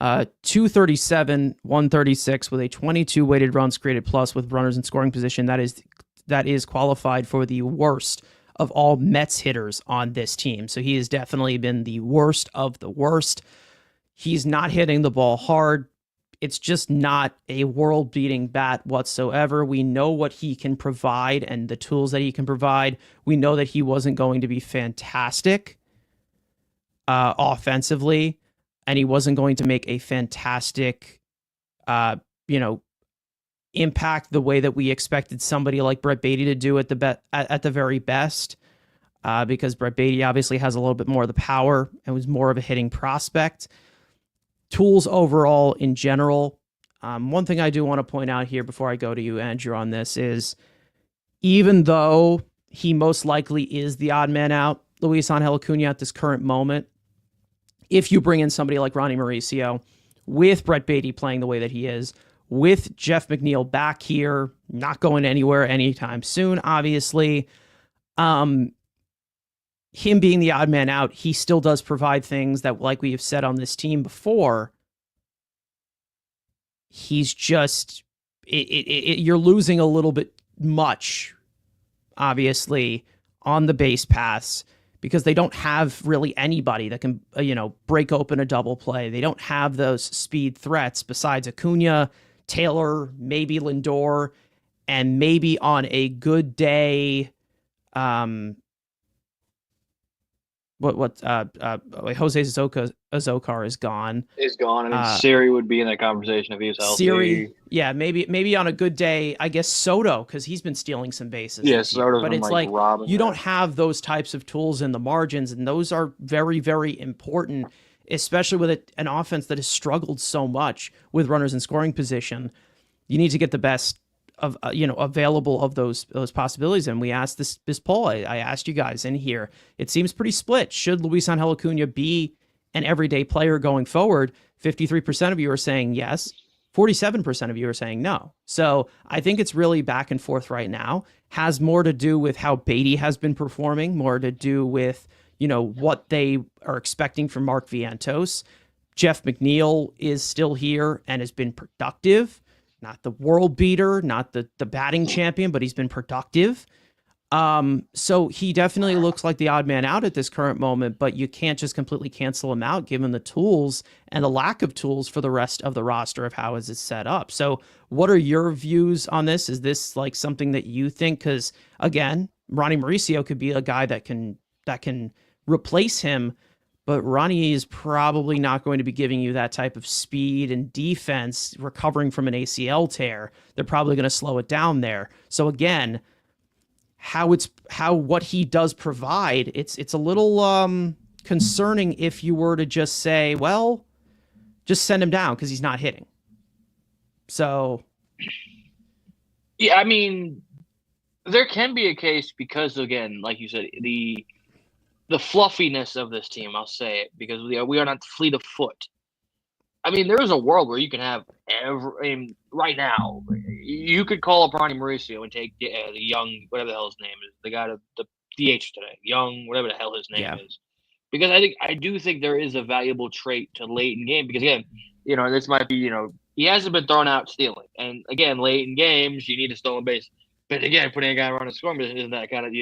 237, 136 with a 22 weighted runs created plus with runners in scoring position. That is qualified for the worst of all Mets hitters on this team. So he has definitely been the worst of the worst. He's not hitting the ball hard. It's just not a world-beating bat whatsoever. We know what he can provide and the tools that he can provide. We know that he wasn't going to be fantastic offensively, and he wasn't going to make a fantastic, impact the way that we expected somebody like Brett Baty to do at the very best, because Brett Baty obviously has a little bit more of the power and was more of a hitting prospect. Tools overall in general. One thing I do want to point out here before I go to you, Andrew, on this is, even though he most likely is the odd man out, Luis Angel Acuna at this current moment, if you bring in somebody like Ronnie Mauricio, with Brett Baty playing the way that he is, with Jeff McNeil back here, not going anywhere anytime soon, obviously, him being the odd man out, he still does provide things that, like we have said on this team before, he's just, you're losing a little bit much, obviously, on the base paths, because they don't have really anybody that can, break open a double play. They don't have those speed threats besides Acuna, Taylor, maybe Lindor, and maybe on a good day, Jose Azocar is gone. I mean, Siri would be in that conversation if he was healthy. Siri, yeah, maybe on a good day, I guess Soto, because he's been stealing some bases. Yeah, Soto's but been it's like you don't have those types of tools in the margins, and those are very, very important, especially with an offense that has struggled so much with runners in scoring position. You need to get the best of available of those possibilities. And we asked this poll. I asked you guys in here. It seems pretty split. Should Luis Angel Acuna be an everyday player going forward? 53% of you are saying yes. 47% of you are saying no. So I think it's really back and forth right now. Has more to do with how Baty has been performing, more to do with, what they are expecting from Mark Vientos. Jeff McNeil is still here and has been productive. Not the world beater, not the batting champion, but he's been productive. So he definitely looks like the odd man out at this current moment, but you can't just completely cancel him out given the tools and the lack of tools for the rest of the roster of how is it set up. So what are your views on this? Is this like something that you think? Because again, Ronnie Mauricio could be a guy that can replace him, but Ronnie is probably not going to be giving you that type of speed and defense recovering from an ACL tear. They're probably going to slow it down there. So again, what he does provide, it's a little concerning if you were to just say, well, just send him down because he's not hitting. So yeah, I mean, there can be a case because, again, like you said, the fluffiness of this team, I'll say it, because we are not fleet of foot. I mean, there is a world where you can have right now, you could call up Ronnie Mauricio and take the young, whatever the hell his name is, the guy, the DH today, young, whatever the hell his name is. Because I do think there is a valuable trait to late in game, because again, this might be, he hasn't been thrown out stealing. And again, late in games, you need a stolen base. But again, putting a guy around the scoring position isn't that kind of,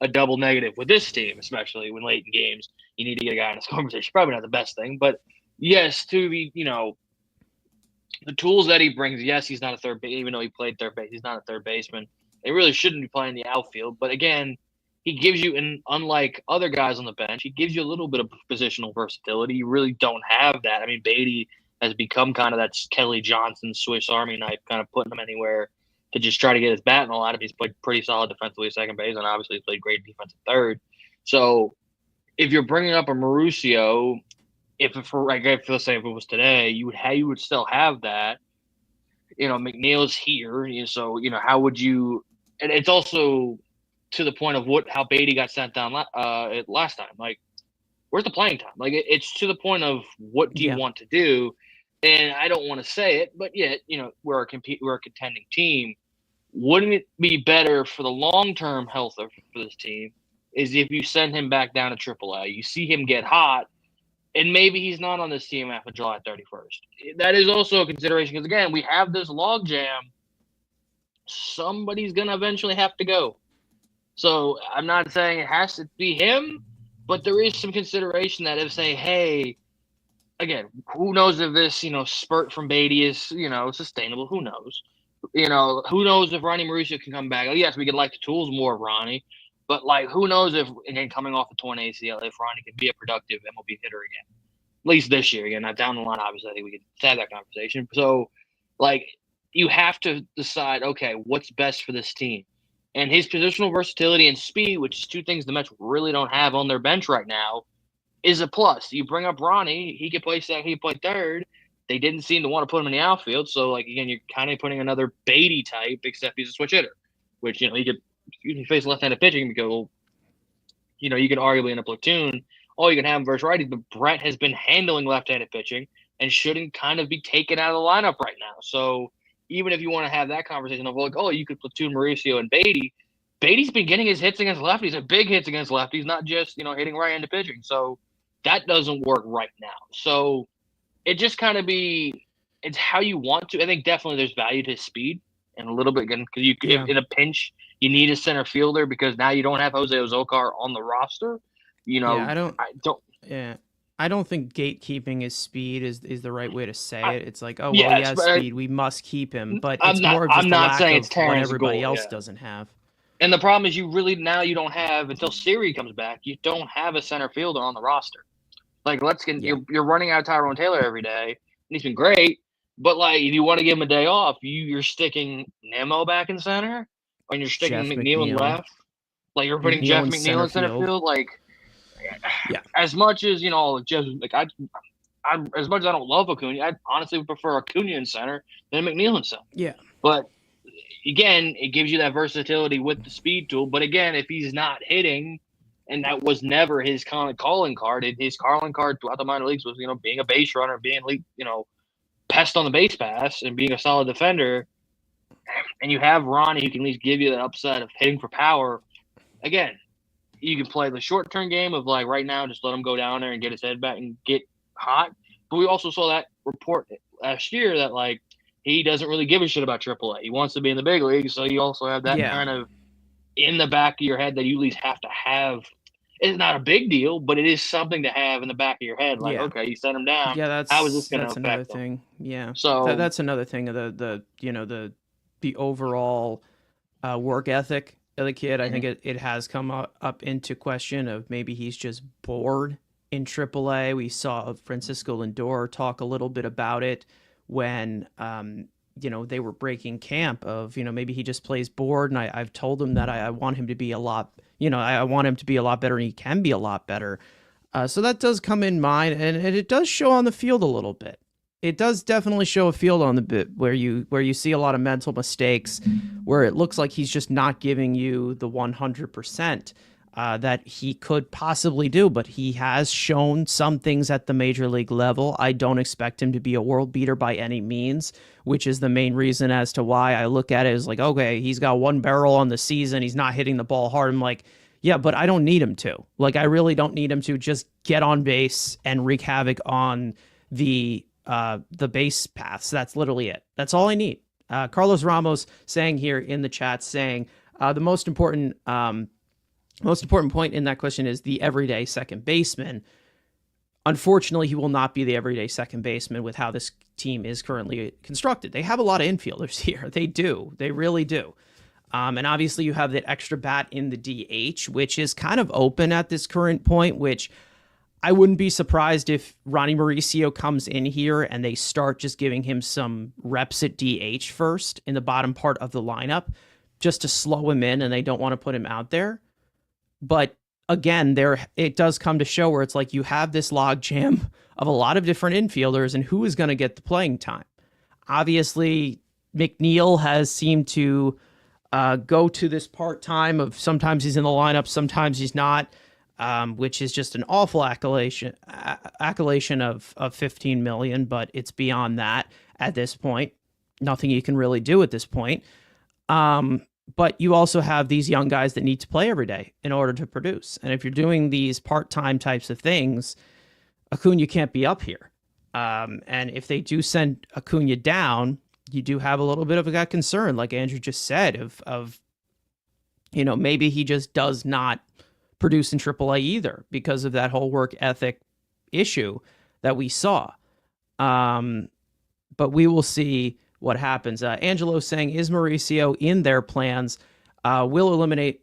a double negative with this team, especially when late in games, you need to get a guy in the scoring position. Probably not the best thing, but yes, to be, the tools that he brings, yes, he's not a third base, even though he played third base, he's not a third baseman. He really shouldn't be playing the outfield. But again, he gives you, and unlike other guys on the bench, he gives you a little bit of positional versatility. You really don't have that. I mean, Baty has become kind of that Kelly Johnson Swiss Army knife, kind of putting him anywhere to just try to get his bat in a lot of. He's played pretty solid defensively at second base, and obviously he's played great defense at third. So if you're bringing up a Mauricio, let's say if it was today, you would still have that. McNeil's here, so how would you? And it's also to the point of how Beatty got sent down last time. Like, where's the playing time? Like, it's to the point of what do you want to do? And I don't want to say it, but yet, we're a contending team. Wouldn't it be better for the long-term health for this team is if you send him back down to AAA, you see him get hot, and maybe he's not on this team after July 31st. That is also a consideration because, again, we have this logjam. Somebody's going to eventually have to go. So I'm not saying it has to be him, but there is some consideration that if say, hey, again, who knows if this, spurt from Beatty is, sustainable? Who knows? Who knows if Ronnie Mauricio can come back? Yes, we could like the tools more of Ronnie, but who knows if, again, coming off the torn ACL, if Ronnie can be a productive MLB hitter again, at least this year. Again, not down the line, obviously, I think we could have that conversation. So, you have to decide, okay, what's best for this team? And his positional versatility and speed, which is two things the Mets really don't have on their bench right now, is a plus. You bring up Ronnie, he could play second, he could play third. They didn't seem to want to put him in the outfield. So, again, you're kind of putting another Beatty type, except he's a switch hitter, which, he could face left-handed pitching and go, you can arguably in a platoon, all you can have versus righties, but Brett has been handling left-handed pitching and shouldn't kind of be taken out of the lineup right now. So, even if you want to have that conversation of you could platoon Mauricio and Beatty, Beatty's been getting his hits against lefties, and big hits against lefties, not just, hitting right-handed pitching. So that doesn't work right now. So it just kind of it's how you want to. I think definitely there's value to his speed and a little bit, again, because if in a pinch, you need a center fielder because now you don't have Jose Ozokar on the roster. I don't think gatekeeping his speed is the right way to say it. It's like, he has speed, we must keep him. But it's more of just the lack of what everybody else doesn't have. And the problem is you don't have, until Siri comes back, you don't have a center fielder on the roster. You're running out Tyrone Taylor every day, and he's been great. But, if you want to give him a day off, you're sticking Nemo back in center, and you're sticking McNeil in left. You're putting Jeff McNeil in center field. As much as, as much as I don't love Acuna, I honestly would prefer Acuna in center than McNeil in center. Yeah. But, again, it gives you that versatility with the speed tool. But, again, if he's not hitting, and that was never his calling card, his calling card throughout the minor leagues was, being a base runner, being, pest on the base pass and being a solid defender. And you have Ronnie who can at least give you that upside of hitting for power. Again, you can play the short-term game of, right now, just let him go down there and get his head back and get hot. But we also saw that report last year that, he doesn't really give a shit about AAA. He wants to be in the big league, so you also have that kind of in the back of your head that you at least have to have. It's not a big deal, but it is something to have in the back of your head. Okay, you send him down. Yeah, how is this going to affect another them? thing. Yeah, so that's another thing. The overall work ethic of the kid. I think it has come up into question of maybe he's just bored in AAA. We saw Francisco Lindor talk a little bit about it when they were breaking camp of maybe he just plays bored, and I've told him that I want him to be a lot I want him to be a lot better, and he can be a lot better. So that does come in mind, and it does show on the field a little bit. It does definitely show a field on the bit where you see a lot of mental mistakes, where it looks like he's just not giving you the 100% that he could possibly do. But he has shown some things at the major league level. I don't expect him to be a world beater by any means, which is the main reason as to why I look at it as okay, he's got one barrel on the season. He's not hitting the ball hard. I'm like, yeah, but I don't need him to. I really don't need him to just get on base and wreak havoc on the base paths. That's literally it. That's all I need. Carlos Ramos saying here in the chat, the most important point in that question is the everyday second baseman. Unfortunately, he will not be the everyday second baseman with how this team is currently constructed. They have a lot of infielders here. They do. They really do. And obviously you have that extra bat in the DH, which is kind of open at this current point, which I wouldn't be surprised if Ronnie Mauricio comes in here and they start just giving him some reps at DH first in the bottom part of the lineup just to slow him in, and they don't want to put him out there. But again, it does come to show where it's like you have this logjam of a lot of different infielders, and who is going to get the playing time. Obviously, McNeil has seemed to go to this part-time of sometimes he's in the lineup, sometimes he's not, which is just an awful accolation of 15 million, but it's beyond that at this point. Nothing you can really do at this point. But you also have these young guys that need to play every day in order to produce. And if you're doing these part-time types of things, Acuna can't be up here. And if they do send Acuna down, you do have a little bit of a concern, like Andrew just said, of maybe he just does not produce in AAA either because of that whole work ethic issue that we saw. But we will see what happens. Angelo saying, is Mauricio in their plans? It will eliminate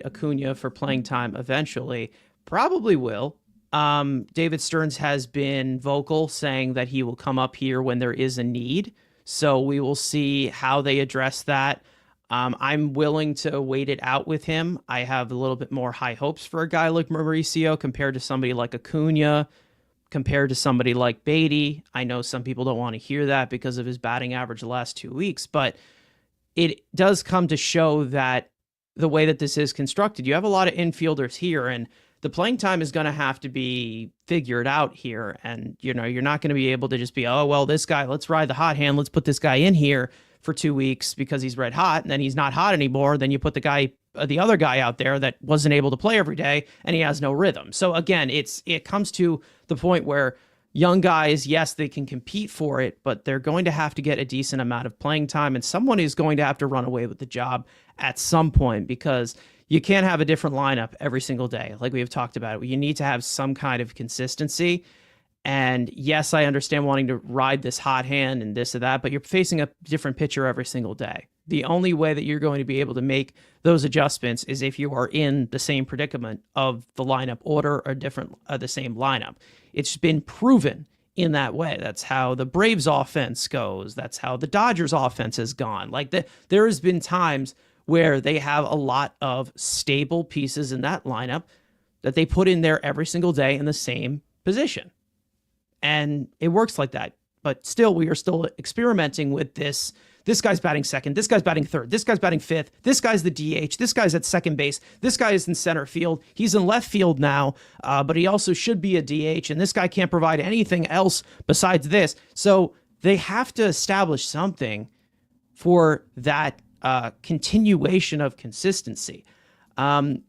Acuna for playing time eventually. Probably will. David Stearns has been vocal saying that he will come up here when there is a need. So we will see how they address that. I'm willing to wait it out with him. I have a little bit more high hopes for a guy like Mauricio compared to somebody like Acuna, compared to somebody like Beatty. I know some people don't want to hear that because of his batting average the last 2 weeks, but it does come to show that the way that this is constructed, you have a lot of infielders here, and the playing time is going to have to be figured out here. And, you're not going to be able to just be, oh, well, this guy, let's ride the hot hand. Let's put this guy in here for 2 weeks because he's red hot, and then he's not hot anymore. Then you put the other guy out there that wasn't able to play every day, and he has no rhythm. So again, it comes to the point where young guys, yes, they can compete for it, but they're going to have to get a decent amount of playing time, and someone is going to have to run away with the job at some point, because you can't have a different lineup every single day. Like we have talked about it. You need to have some kind of consistency. And yes, I understand wanting to ride this hot hand and this or that, but you're facing a different pitcher every single day. The only way that you're going to be able to make those adjustments is if you are in the same predicament of the lineup order or the same lineup. It's been proven in that way. That's how the Braves offense goes. That's how the Dodgers offense has gone. There has been times where they have a lot of stable pieces in that lineup that they put in there every single day in the same position. And it works like that. But still, we are still experimenting with this. This guy's batting second. This guy's batting third. This guy's batting fifth. This guy's the DH. This guy's at second base. This guy is in center field. He's in left field now, but he also should be a DH. And this guy can't provide anything else besides this. So they have to establish something for that continuation of consistency. M.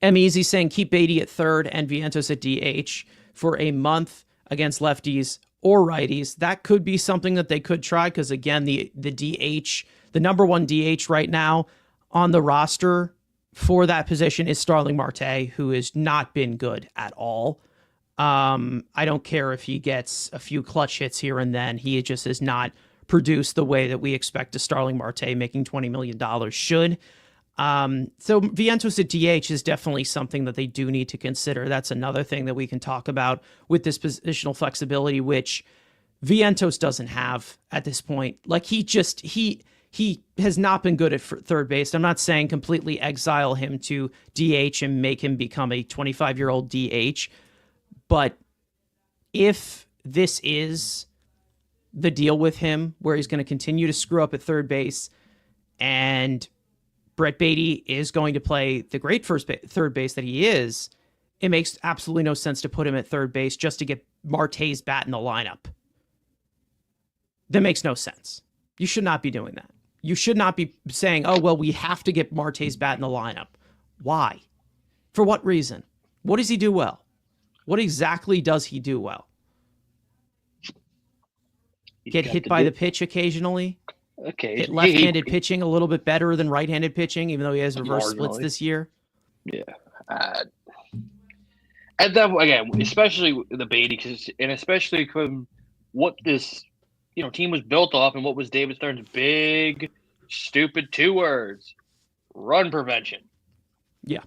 Easy saying keep Beatty at third and Vientos at DH for a month against lefties or righties. That could be something that they could try, because again, the DH, the number one DH right now on the roster for that position is Starling Marte, who has not been good at all. I don't care if he gets a few clutch hits here and then. He just has not produced the way that we expect a Starling Marte making $20 million should. So Vientos at DH is definitely something that they do need to consider. That's another thing that we can talk about with this positional flexibility, which Vientos doesn't have at this point. Like he has not been good at third base. I'm not saying completely exile him to DH and make him become a 25-year-old DH, but if this is the deal with him, where he's going to continue to screw up at third base, and Brett Beatty is going to play the great third base that he is, it makes absolutely no sense to put him at third base just to get Marte's bat in the lineup. That makes no sense. You should not be doing that. You should not be saying, oh, well, we have to get Marte's bat in the lineup. Why? For what reason? What does he do well? What exactly does he do well? Get hit by the pitch occasionally? Okay. Get left-handed pitching a little bit better than right-handed pitching, even though he has reverse splits this year. Yeah. And then, again, especially the Beatty, and especially from what this team was built off, and what was David Stern's big, stupid 2 words: run prevention. Yeah.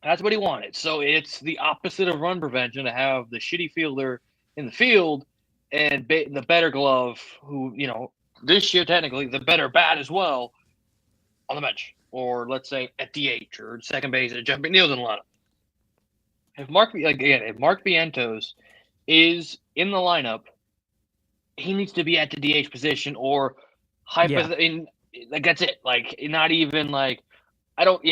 That's what he wanted. So it's the opposite of run prevention to have the shitty fielder in the field and the better glove, who, this year technically the better bat as well, on the bench. or let's say at DH or second base, Jeff McNeil's in the lineup. If Mark Vientos is in the lineup, he needs to be at the DH position or like that's it. Like not even like I don't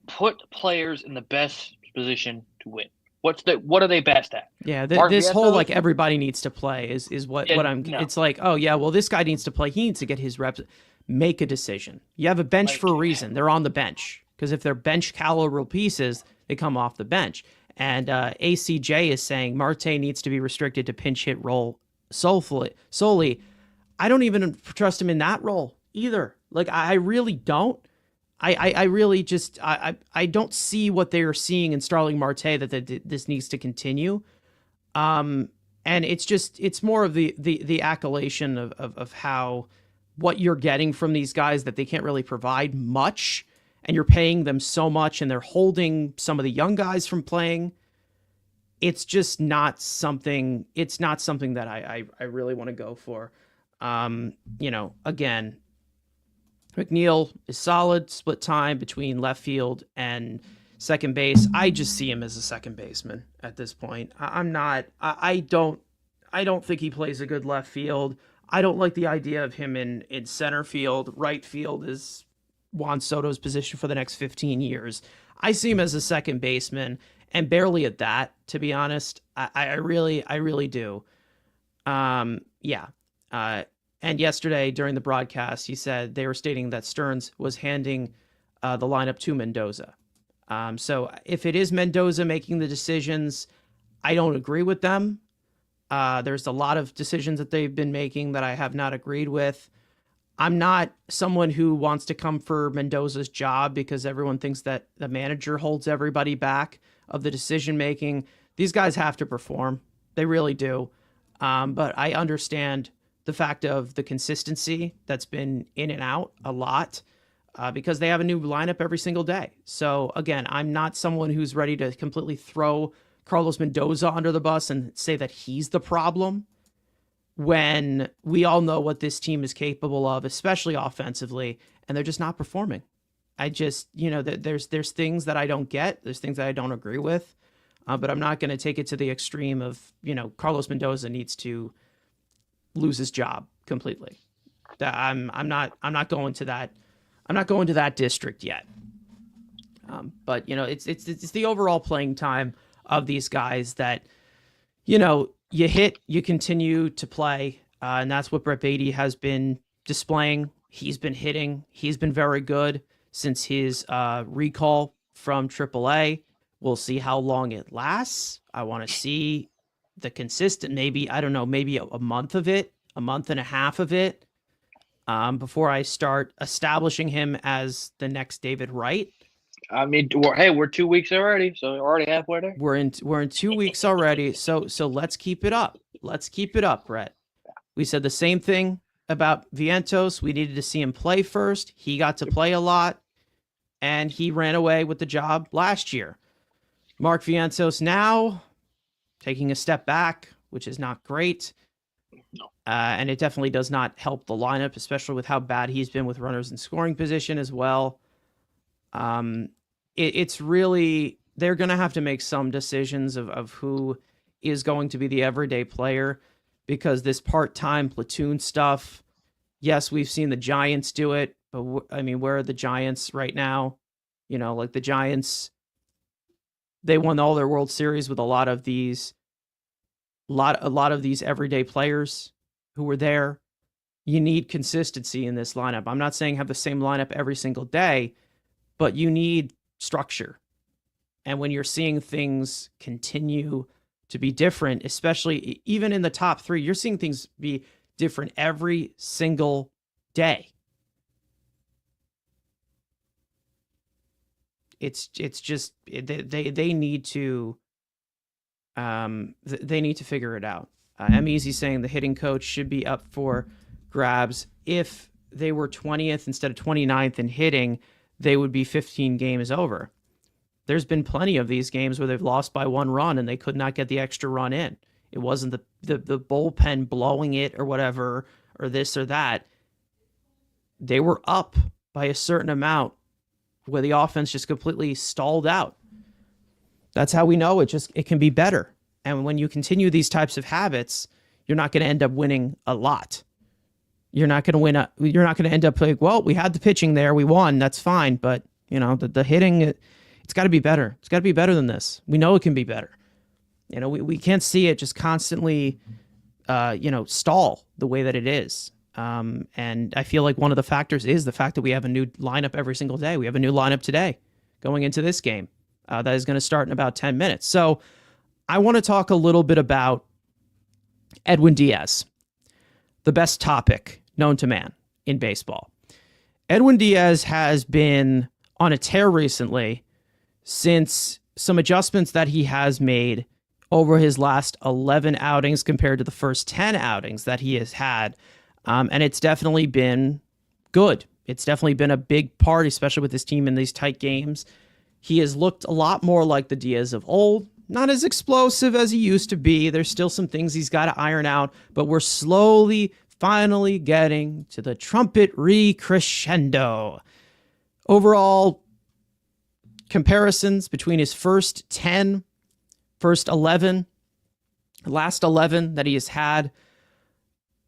put players in the best position to win. What are they best at? Yeah, this whole like everybody needs to play is what I'm. No. It's like, oh yeah, well this guy needs to play. He needs to get his reps. Make a decision. You have a bench for a reason. They're on the bench because if they're bench caliber pieces, they come off the bench. And ACJ is saying Marte needs to be restricted to pinch hit role solely. I don't even trust him in that role either. Like I really don't. I really just I don't see what they are seeing in Starling Marte that this needs to continue. And it's more of the accolation of how what you're getting from these guys that they can't really provide much, and you're paying them so much and they're holding some of the young guys from playing. It's just not something that I really want to go for. Again, McNeil is solid, split time between left field and second base. I just see him as a second baseman at this point. I don't think he plays a good left field. I don't like the idea of him in center field. Right field is Juan Soto's position for the next 15 years. I see him as a second baseman, and barely at that, to be honest. I really do. And yesterday during the broadcast, he said they were stating that Stearns was handing the lineup to Mendoza. So if it is Mendoza making the decisions, I don't agree with them. There's a lot of decisions that they've been making that I have not agreed with. I'm not someone who wants to come for Mendoza's job because everyone thinks that the manager holds everybody back of the decision making. These guys have to perform. They really do. But I understand the fact of the consistency that's been in and out a lot because they have a new lineup every single day. So again, I'm not someone who's ready to completely throw Carlos Mendoza under the bus and say that he's the problem when we all know what this team is capable of, especially offensively, and they're just not performing. I just, there's things that I don't get. There's things that I don't agree with, but I'm not going to take it to the extreme of, Carlos Mendoza needs to lose his job completely. I'm not going to that. I'm not going to that district yet. But it's the overall playing time of these guys that, you hit, you continue to play. And that's what Brett Beatty has been displaying. He's been hitting. He's been very good since his recall from AAA. We'll see how long it lasts. I want to see the consistent, maybe a month of it, a month and a half of it, before I start establishing him as the next David Wright. I mean, we're 2 weeks already, so we're already halfway there. We're in 2 weeks already, so let's keep it up. Let's keep it up, Brett. We said the same thing about Vientos. We needed to see him play first. He got to play a lot, and he ran away with the job last year. Mark Vientos now taking a step back, which is not great. No. And it definitely does not help the lineup, especially with how bad he's been with runners in scoring position as well. It's really, they're going to have to make some decisions of who is going to be the everyday player, because this part-time platoon stuff, yes, we've seen the Giants do it, but where are the Giants right now? Like the Giants, they won all their World Series with a lot of these everyday players who were there. You need consistency in this lineup. I'm not saying have the same lineup every single day, but you need structure. And when you're seeing things continue to be different, especially even in the top three, you're seeing things be different every single day. It's just they need to figure it out. I'm easy saying the hitting coach should be up for grabs. If they were 20th instead of 29th in hitting, they would be 15 games over. There's been plenty of these games where they've lost by 1 run and they could not get the extra run in. It wasn't the bullpen blowing it or whatever, or this or that. They were up by a certain amount where the offense just completely stalled out. That's how we know it can be better. And when you continue these types of habits, you're not going to end up winning a lot. You're not going to win. You're not going to end up like, well, we had the pitching there, we won, that's fine. But the hitting, it's got to be better. It's got to be better than this. We know it can be better. We can't see it just constantly, stall the way that it is. And I feel like one of the factors is the fact that we have a new lineup every single day. We have a new lineup today going into this game that is going to start in about 10 minutes. So I want to talk a little bit about Edwin Diaz, the best topic known to man in baseball. Edwin Diaz has been on a tear recently since some adjustments that he has made over his last 11 outings compared to the first 10 outings that he has had. And it's definitely been good. It's definitely been a big part, especially with his team in these tight games. He has looked a lot more like the Diaz of old. Not as explosive as he used to be. There's still some things he's got to iron out, but we're slowly, finally getting to the trumpet recrescendo. Overall comparisons between his first 10, first 11, last 11 that he has had.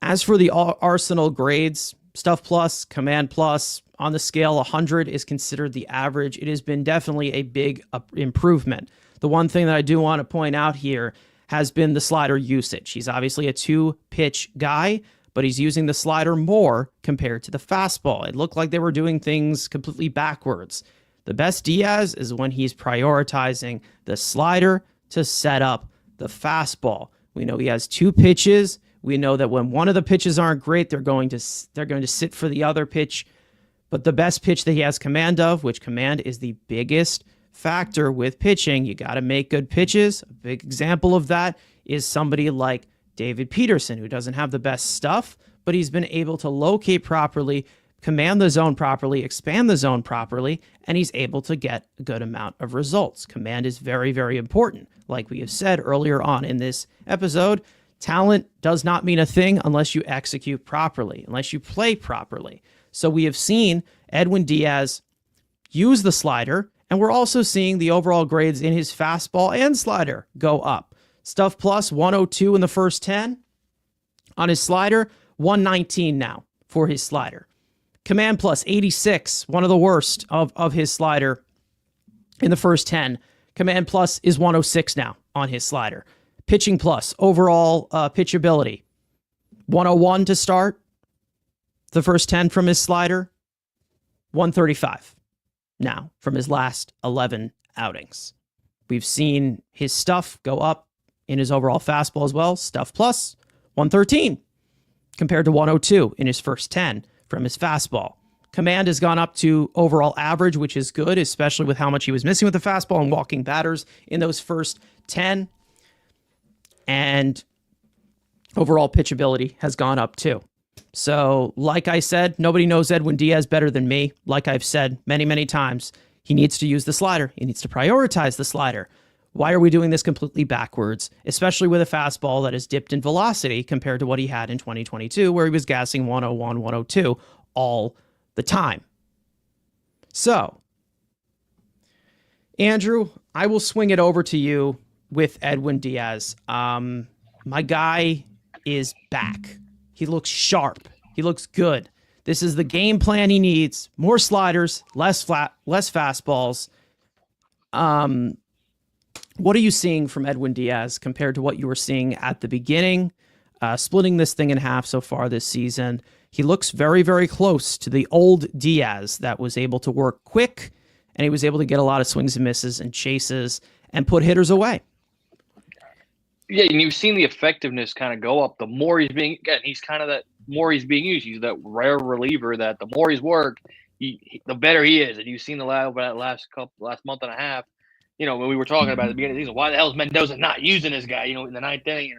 As for the Arsenal grades, Stuff Plus, Command Plus, on the scale, 100 is considered the average. It has been definitely a big improvement. The one thing that I do want to point out here has been the slider usage. He's obviously a 2-pitch guy, but he's using the slider more compared to the fastball. It looked like they were doing things completely backwards. The best Diaz is when he's prioritizing the slider to set up the fastball. We know he has 2 pitches. We know that when one of the pitches aren't great, they're going to sit for the other pitch. But the best pitch that he has command of, which command is the biggest factor with pitching, you got to make good pitches. A big example of that is somebody like David Peterson, who doesn't have the best stuff, but he's been able to locate properly, command the zone properly, expand the zone properly, and he's able to get a good amount of results. Command is very, very important. Like we have said earlier on in this episode, talent does not mean a thing unless you execute properly, unless you play properly. So we have seen Edwin Diaz use the slider, and we're also seeing the overall grades in his fastball and slider go up. Stuff Plus, 102 in the first 10. On his slider, 119 now for his slider. Command Plus, 86, one of the worst of his slider in the first 10. Command Plus is 106 now on his slider. Pitching Plus, overall pitchability, 101 to start. The first 10 from his slider, 135 now from his last 11 outings. We've seen his stuff go up in his overall fastball as well. Stuff Plus, 113 compared to 102 in his first 10 from his fastball. Command has gone up to overall average, which is good, especially with how much he was missing with the fastball and walking batters in those first 10. And overall pitchability has gone up too. So, like I said, nobody knows Edwin Diaz better than me. Like I've said many, many times, he needs to use the slider. He needs to prioritize the slider. Why are we doing this completely backwards, especially with a fastball that has dipped in velocity compared to what he had in 2022, where he was gassing 101, 102 all the time? So, Andrew, I will swing it over to you with Edwin Diaz. My guy is back. He looks sharp. He looks good. This is the game plan he needs. More sliders, less fastballs. What are you seeing from Edwin Diaz compared to what you were seeing at the beginning? Splitting this thing in half so far this season. He looks very, very close to the old Diaz that was able to work quick, and he was able to get a lot of swings and misses and chases and put hitters away. Yeah, and you've seen the effectiveness kind of go up. The more he's being, again, he's kind of that more he's being used. He's that rare reliever that the more he's worked, the better he is. And you've seen the last month and a half. When we were talking about at the beginning of the season, why the hell is Mendoza not using this guy? In the ninth inning,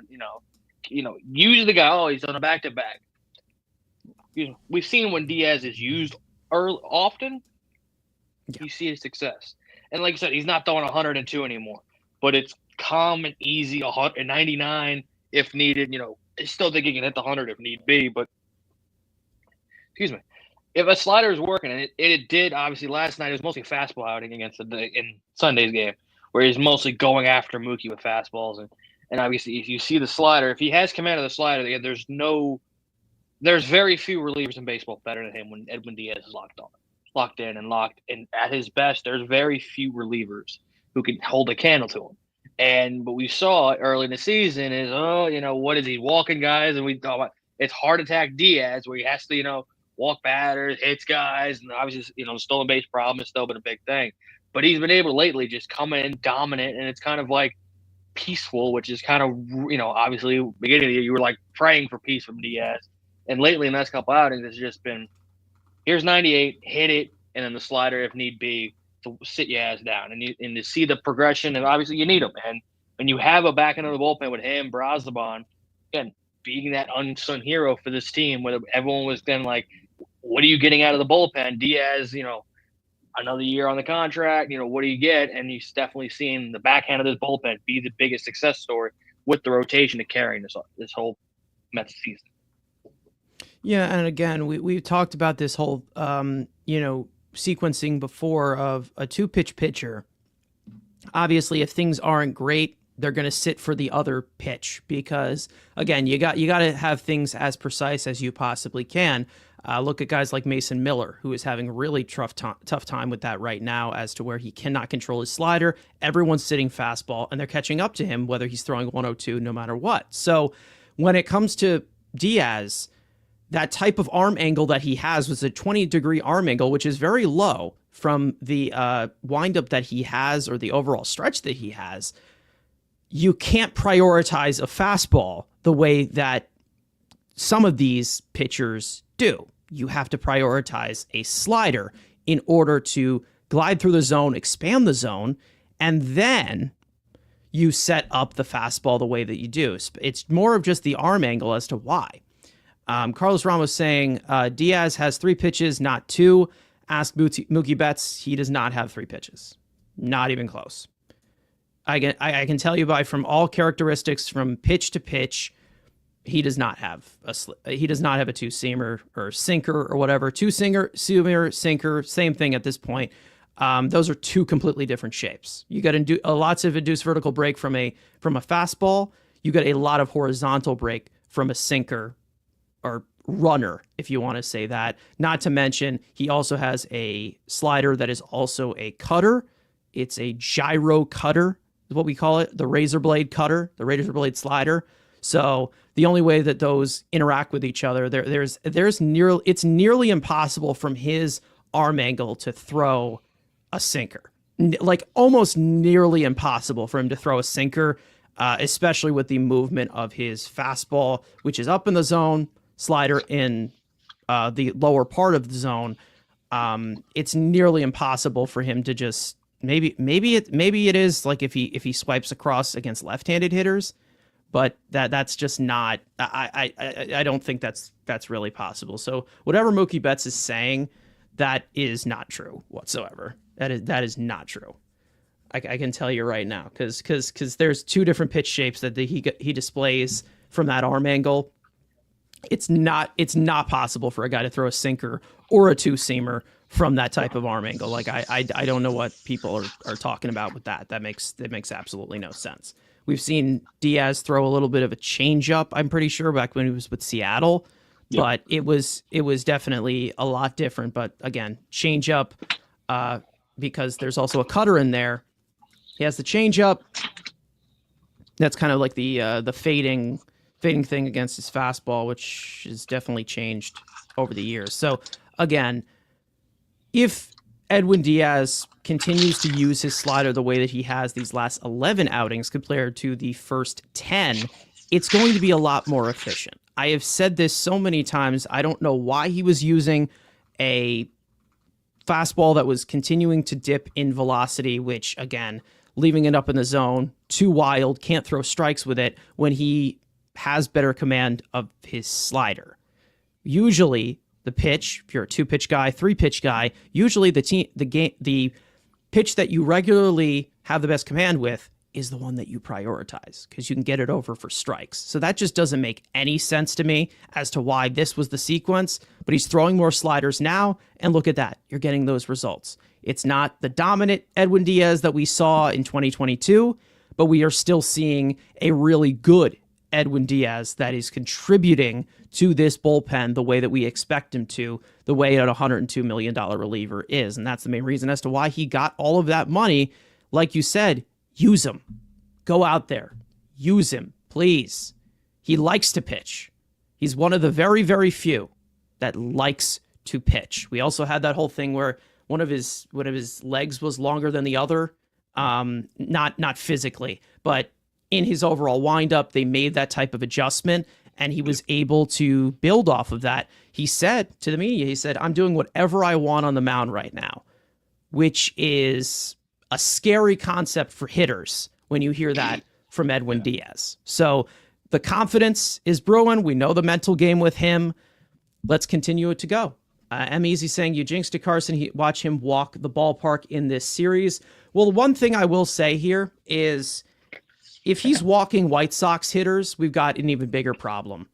use the guy. Oh, he's on a back-to-back. We've seen when Diaz is used often, you see his success. And like I said, he's not throwing 102 anymore, but it's calm and easy, 99 if needed. I still think he can hit the 100 if need be, but excuse me, if a slider is working, and it did obviously last night, it was mostly a fastball outing against in Sunday's game, where he's mostly going after Mookie with fastballs, and obviously if you see the slider, if he has command of the slider, there's very few relievers in baseball better than him when Edwin Diaz is locked in, and at his best, there's very few relievers who can hold a candle to him. And what we saw early in the season is, what is he walking guys? And we thought about it's heart attack Diaz, where he has to, walk batters, hits guys, and obviously, the stolen base problem has still been a big thing. But he's been able to lately just come in dominant, and it's kind of like peaceful, which is kind of, obviously beginning of the year you were like praying for peace from Diaz. And lately in the last couple outings, it's just been, here's 98, hit it, and then the slider if need be to sit your ass down. And to see the progression, and obviously you need him. And when you have a back end of the bullpen with him, Brazaban, again, being that unsung hero for this team, where everyone was then like, what are you getting out of the bullpen? Diaz, another year on the contract, what do you get? And he's definitely seen the backhand of this bullpen be the biggest success story with the rotation to carrying this whole Mets season. Yeah, and again, we've talked about this whole, sequencing before of a two-pitch pitcher. Obviously, if things aren't great, they're going to sit for the other pitch because, again, you got to have things as precise as you possibly can. Look at guys like Mason Miller, who is having a really tough time with that right now, as to where he cannot control his slider. Everyone's sitting fastball, and they're catching up to him, whether he's throwing 102 no matter what. So when it comes to Diaz, that type of arm angle that he has was a 20-degree arm angle, which is very low from the windup that he has or the overall stretch that he has. You can't prioritize a fastball the way that some of these pitchers do. You have to prioritize a slider in order to glide through the zone, expand the zone, and then you set up the fastball the way that you do. It's more of just the arm angle as to why. Carlos Ramos saying Diaz has 3 pitches, not 2. Ask Mookie Betts. He does not have 3 pitches. Not even close. I can tell you from all characteristics from pitch to pitch, he does not have a 2-seamer or sinker or whatever. 2-seamer, sinker, same thing at this point. Those are 2 completely different shapes. You got lots of induced vertical break from a fastball. You got a lot of horizontal break from a sinker or runner, if you want to say that. Not to mention, he also has a slider that is also a cutter. It's a gyro cutter, is what we call it, the razor blade cutter, the razor blade slider. So the only way that those interact with each other, it's nearly impossible from his arm angle to throw a sinker. Like almost nearly impossible for him to throw a sinker, especially with the movement of his fastball, which is up in the zone, slider in the lower part of the zone. It's nearly impossible for him to just maybe it is like if he swipes across against left-handed hitters, but that's just not. I don't think that's really possible. So whatever Mookie Betts is saying, that is not true whatsoever. That is not true. I can tell you right now, because there's 2 different pitch shapes that he displays from that arm angle. It's not possible for a guy to throw a sinker or a 2-seamer from that type of arm angle. Like I don't know what people are talking about with that. That makes absolutely no sense. We've seen Diaz throw a little bit of a changeup, I'm pretty sure, back when he was with Seattle, yep. But it was definitely a lot different. But again, changeup, because there's also a cutter in there. He has the changeup. That's kind of like the fading thing against his fastball, which has definitely changed over the years. So again, if Edwin Diaz continues to use his slider the way that he has these last 11 outings compared to the first 10, it's going to be a lot more efficient. I have said this so many times. I don't know why he was using a fastball that was continuing to dip in velocity, which, again, leaving it up in the zone, too wild, can't throw strikes with it, when he has better command of his slider. Usually, the pitch, if you're a 2-pitch guy, 3-pitch guy, usually the pitch that you regularly have the best command with is the one that you prioritize because you can get it over for strikes. So that just doesn't make any sense to me as to why this was the sequence, but he's throwing more sliders now, and look at that. You're getting those results. It's not the dominant Edwin Diaz that we saw in 2022, but we are still seeing a really good Edwin Diaz that is contributing to this bullpen the way that we expect him to, the way a $102 million reliever is. And that's the main reason as to why he got all of that money. Like you said, use him. Go out there. Use him, please. He likes to pitch. He's one of the very, very few that likes to pitch. We also had that whole thing where one of his legs was longer than the other. Not physically, but in his overall windup, they made that type of adjustment, and he was able to build off of that. He said to the media, he said, "I'm doing whatever I want on the mound right now," which is a scary concept for hitters when you hear that from Edwin Diaz. So the confidence is brewing. We know the mental game with him. Let's continue it to go. M. Easy saying, you jinxed to Carson. Watch him walk the ballpark in this series. Well, one thing I will say here is if he's walking White Sox hitters, we've got an even bigger problem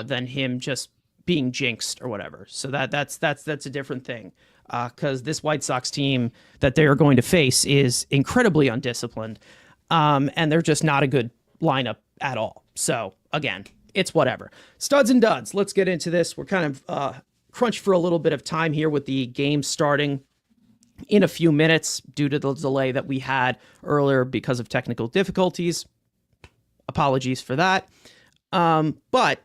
than him just being jinxed or whatever. So that's a different thing because this White Sox team that they are going to face is incredibly undisciplined, and they're just not a good lineup at all. So again, it's whatever. Studs and duds. Let's get into this. We're kind of crunched for a little bit of time here with the game starting in a few minutes due to the delay that we had earlier because of technical difficulties. Apologies for that. But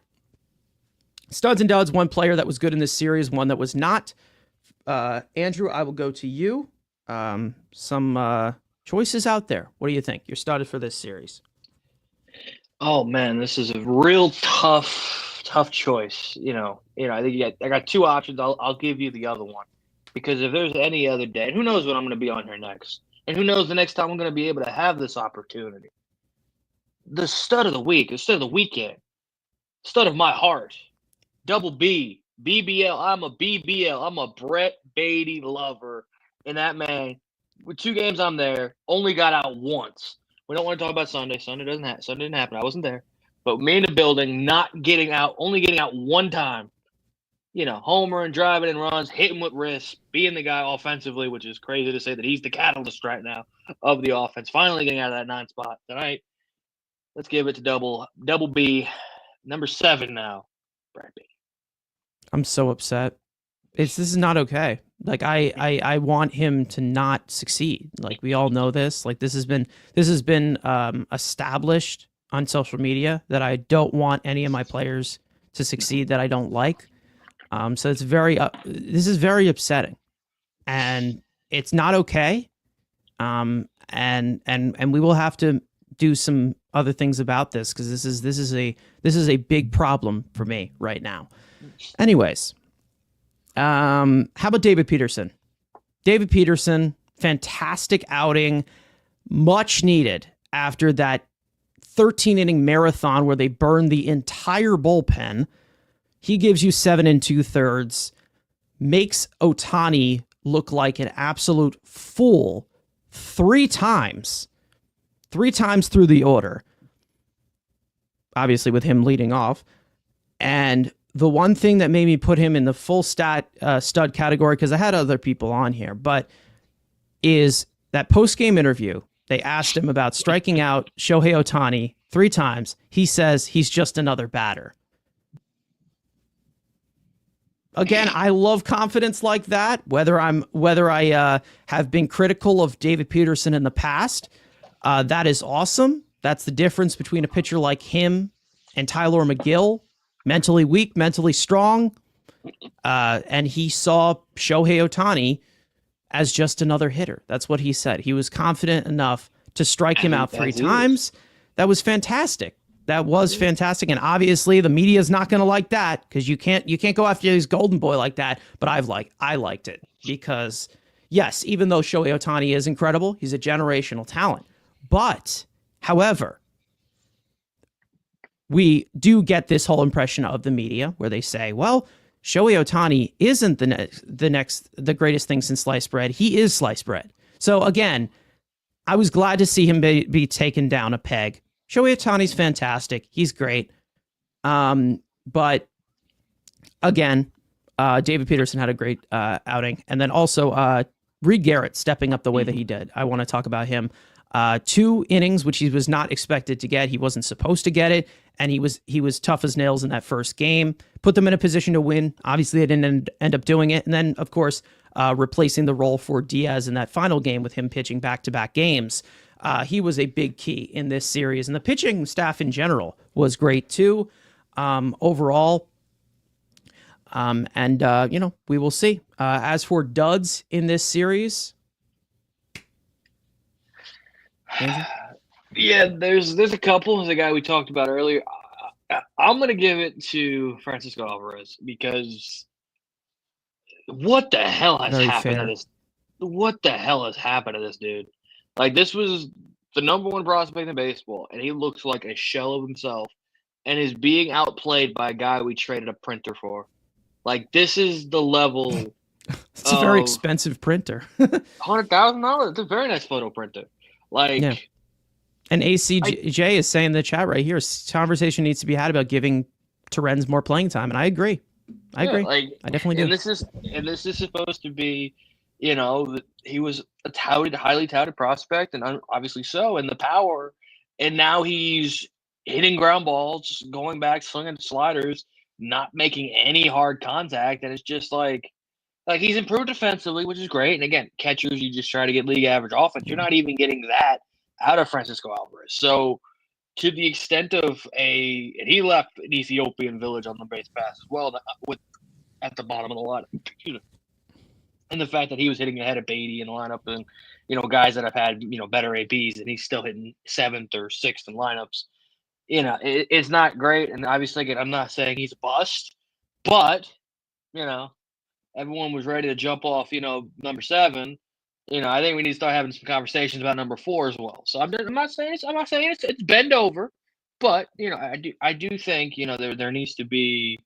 studs and duds, one player that was good in this series, one that was not. Andrew, I will go to you. Some choices out there. What do you think? You're started for this series. Oh man, this is a real tough choice. I think I got two options. I'll give you the other one because if there's any other day, and who knows when I'm going to be on here next, and who knows the next time I'm going to be able to have this opportunity. The stud of the week, the stud of the weekend, stud of my heart, Double B, BBL. I'm a BBL. I'm a Brett Beatty lover, and that man, with 2 games I'm there, only got out once. We don't want to talk about Sunday. Sunday didn't happen. I wasn't there. But me in the building, not getting out, only getting out one time. Homer and driving and runs, hitting with wrists, being the guy offensively, which is crazy to say that he's the catalyst right now of the offense. Finally getting out of that 9 spot tonight. Let's give it to Double B, number 7 now, Brad B. I'm so upset. This is not okay. Like I want him to not succeed. Like we all know this. Like this has been established on social media that I don't want any of my players to succeed that I don't like. So it's this is very upsetting, and it's not okay. And we will have to do some other things about this because this is a big problem for me right now. Anyways, how about David Peterson? David Peterson, fantastic outing, much needed after that 13-inning marathon where they burned the entire bullpen. He gives you 7 2/3, makes Ohtani look like an absolute fool 3 times. 3 times through the order. Obviously with him leading off. And the one thing that made me put him in the full stud category, because I had other people on here, but is that post-game interview. They asked him about striking out Shohei Ohtani 3 times. He says he's just another batter. Again, I love confidence like that. Whether I have been critical of David Peterson in the past, that is awesome. That's the difference between a pitcher like him and Tyler McGill. Mentally weak, mentally strong. And he saw Shohei Ohtani as just another hitter. That's what he said. He was confident enough to strike him out 3 times. That was fantastic. That was fantastic. And obviously the media is not going to like that because you can't go after this golden boy like that. But I liked it because yes, even though Shohei Ohtani is incredible, he's a generational talent. But however, we do get this whole impression of the media where they say, well, Shohei Ohtani isn't the greatest thing since sliced bread. He is sliced bread. So again, I was glad to see him be taken down a peg. Shohei Ohtani's fantastic. He's great. But again, David Peterson had a great outing. And then also Reed Garrett stepping up the way that he did. I want to talk about him. 2 innings, which he was not expected to get. He wasn't supposed to get it. And he was tough as nails in that first game. Put them in a position to win. Obviously, they didn't end up doing it. And then, of course, replacing the role for Diaz in that final game with him pitching back-to-back games. He was a big key in this series. And the pitching staff in general was great, too, overall. We will see. As for duds in this series... Andrew? Yeah, there's a couple. There's a guy we talked about earlier. I'm going to give it to Francisco Alvarez because what the hell has happened to this? What the hell has happened to this dude? Like, this was the number 1 prospect in baseball, and he looks like a shell of himself and is being outplayed by a guy we traded a printer for. Like, this is the level. It's a very expensive printer. $100,000? It's a very nice photo printer. Like, yeah. And ACJ is saying in the chat right here, conversation needs to be had about giving Terens more playing time, and I agree. I agree. Like, I definitely do. And this is supposed to be, he was a highly touted prospect, and obviously so, and the power, and now he's hitting ground balls, going back, swinging sliders, not making any hard contact, and it's just like he's improved defensively, which is great. And again, catchers, you just try to get league average offense. You're not even getting that out of Francisco Alvarez. So to the extent of and he left an Ethiopian village on the base pass as well, at the bottom of the lineup. And the fact that he was hitting ahead of Beatty in the lineup, and guys that have had better APs, and he's still hitting 7th or 6th in lineups. It's not great. And obviously, again, I'm not saying he's a bust, but everyone was ready to jump off, number 7. I think we need to start having some conversations about number 4 as well. So I'm not saying it's bend over, but I do think there needs to be.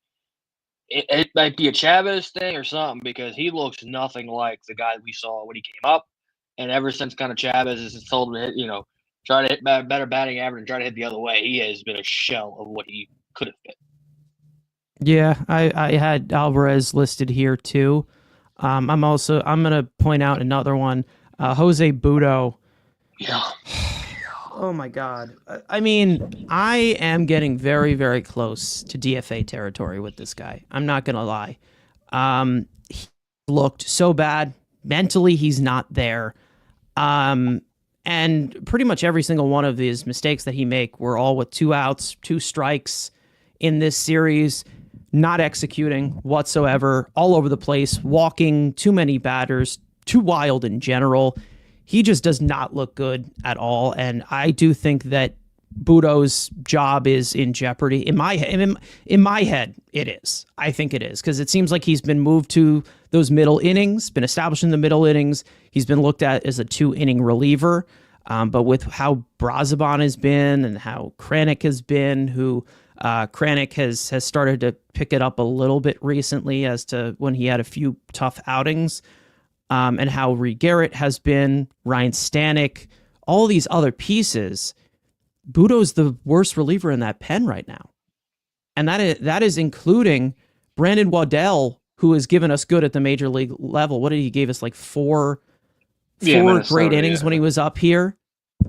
It might be a Chavez thing or something, because he looks nothing like the guy we saw when he came up, and ever since kind of Chavez has told him to hit, try to hit better batting average and try to hit the other way, he has been a shell of what he could have been. Yeah, I had Alvarez listed here too. I'm going to point out another one, Jose Budo. Yeah. Oh my God. I mean, I am getting very, very close to DFA territory with this guy. I'm not going to lie. He looked so bad. Mentally, he's not there. And pretty much every single one of these mistakes that he make were all with 2 outs, 2 strikes in this series. Not executing whatsoever, all over the place, walking too many batters, too wild in general. He just does not look good at all, and I do think that Budo's job is in jeopardy. In my head, it is. I think it is, because it seems like he's been moved to those middle innings, been established in the middle innings. He's been looked at as a 2-inning reliever, but with how Brazoban has been and how Kranick has been, who... Kranick has started to pick it up a little bit recently as to when he had a few tough outings, and how Reed Garrett has been, Ryan Stanek, all these other pieces. Budo's the worst reliever in that pen right now. And that is including Brandon Waddell, who has given us good at the major league level. What did he give us? Like four great innings when he was up here.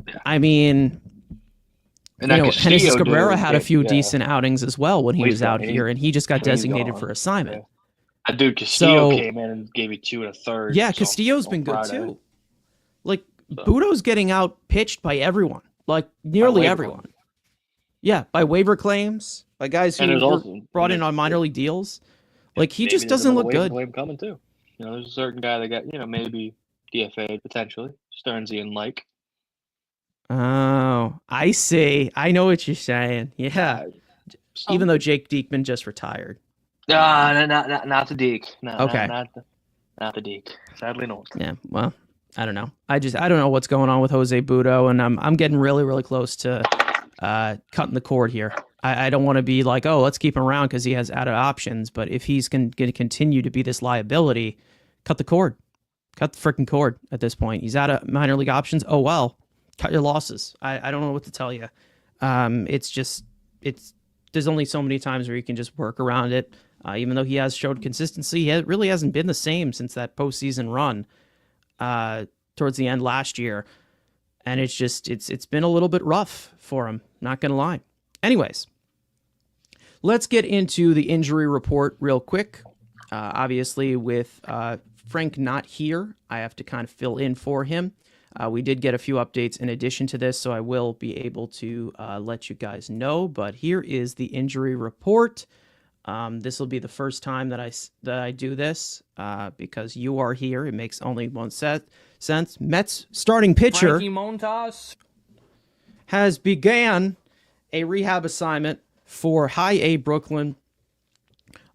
Yeah. I mean... And Genesis Cabrera had a few decent outings as well when he was out here, and he just got designated for assignment. Yeah. That dude Castillo came in and gave you 2 1/3. Yeah, Castillo's been good too. Like, Budo's getting out pitched by everyone, like nearly everyone. Yeah, by waiver claims, by guys who were brought in on minor league deals. Like, he just doesn't look good. Coming too. There's a certain guy that got maybe DFA'd potentially, Stearnsy and like. Oh, I see. I know what you're saying. Yeah. Even though Jake Diekman just retired. Not the Deke. No, okay. Not the Deke. Sadly not. Yeah, well, I don't know. I don't know what's going on with Jose Budo, and I'm getting really, really close to cutting the cord here. I don't want to be like, oh, let's keep him around because he has added options, but if he's going to continue to be this liability, cut the cord. Cut the freaking cord at this point. He's out of minor league options. Oh, well. cut your losses. I don't know what to tell you. There's only so many times where you can just work around it. Even though he has showed consistency, he really hasn't been the same since that postseason run towards the end last year. And it's been a little bit rough for him, not going to lie. Anyways, let's get into the injury report real quick. Obviously, with Frank not here, I have to kind of fill in for him. We did get a few updates in addition to this, so I will be able to let you guys know. But here is the injury report. This will be the first time that I do this because you are here. It makes only one sense. Mets starting pitcher Frankie Montas has began a rehab assignment for High A Brooklyn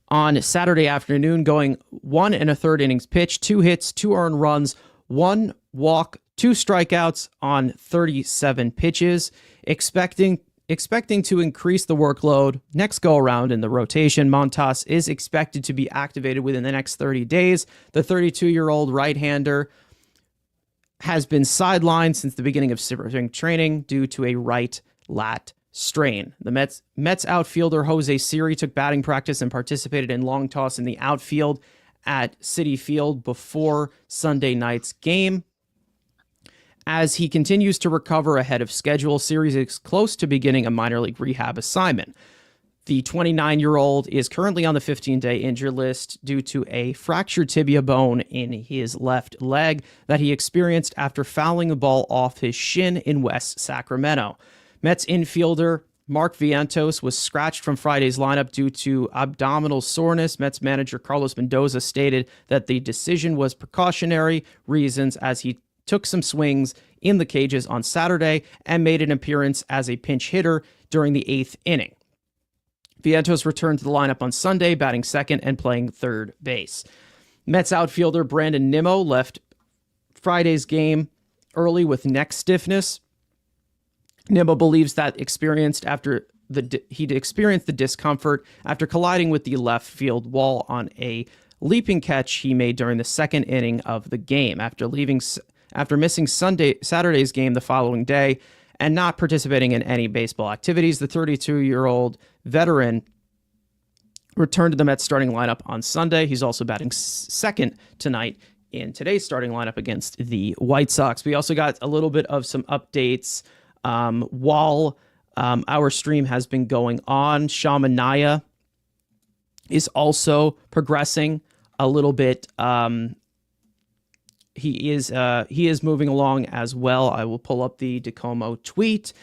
on Saturday afternoon, going 1 1/3 innings pitched, 2 hits, 2 earned runs, 1 walk, 2 strikeouts on 37 pitches, expecting to increase the workload next go around in the rotation. Montas is expected to be activated within the next 30 days. The 32-year-old right-hander has been sidelined since the beginning of spring training due to a right lat strain. The Mets outfielder Jose Siri took batting practice and participated in long toss in the outfield at Citi Field before Sunday night's game. As he continues to recover ahead of schedule, Siri is close to beginning a minor league rehab assignment. The 29-year-old is currently on the 15-day injured list due to a fractured tibia bone in his left leg that he experienced after fouling the ball off his shin in West Sacramento. Mets infielder Mark Vientos was scratched from Friday's lineup due to abdominal soreness. Mets manager Carlos Mendoza stated that the decision was precautionary reasons as he took some swings in the cages on Saturday and made an appearance as a pinch hitter during the 8th inning. Vientos returned to the lineup on Sunday, batting second and playing third base. Mets outfielder Brandon Nimmo left Friday's game early with neck stiffness. Nimmo believes that he experienced the discomfort after colliding with the left field wall on a leaping catch he made during the second inning of the game. After missing Saturday's game the following day and not participating in any baseball activities, the 32-year-old veteran returned to the Mets starting lineup on Sunday. He's also batting second tonight in today's starting lineup against the White Sox. We also got a little bit of some updates while our stream has been going on. Shamanaya is also progressing a little bit. He is moving along as well. I will pull up the DeComo tweet.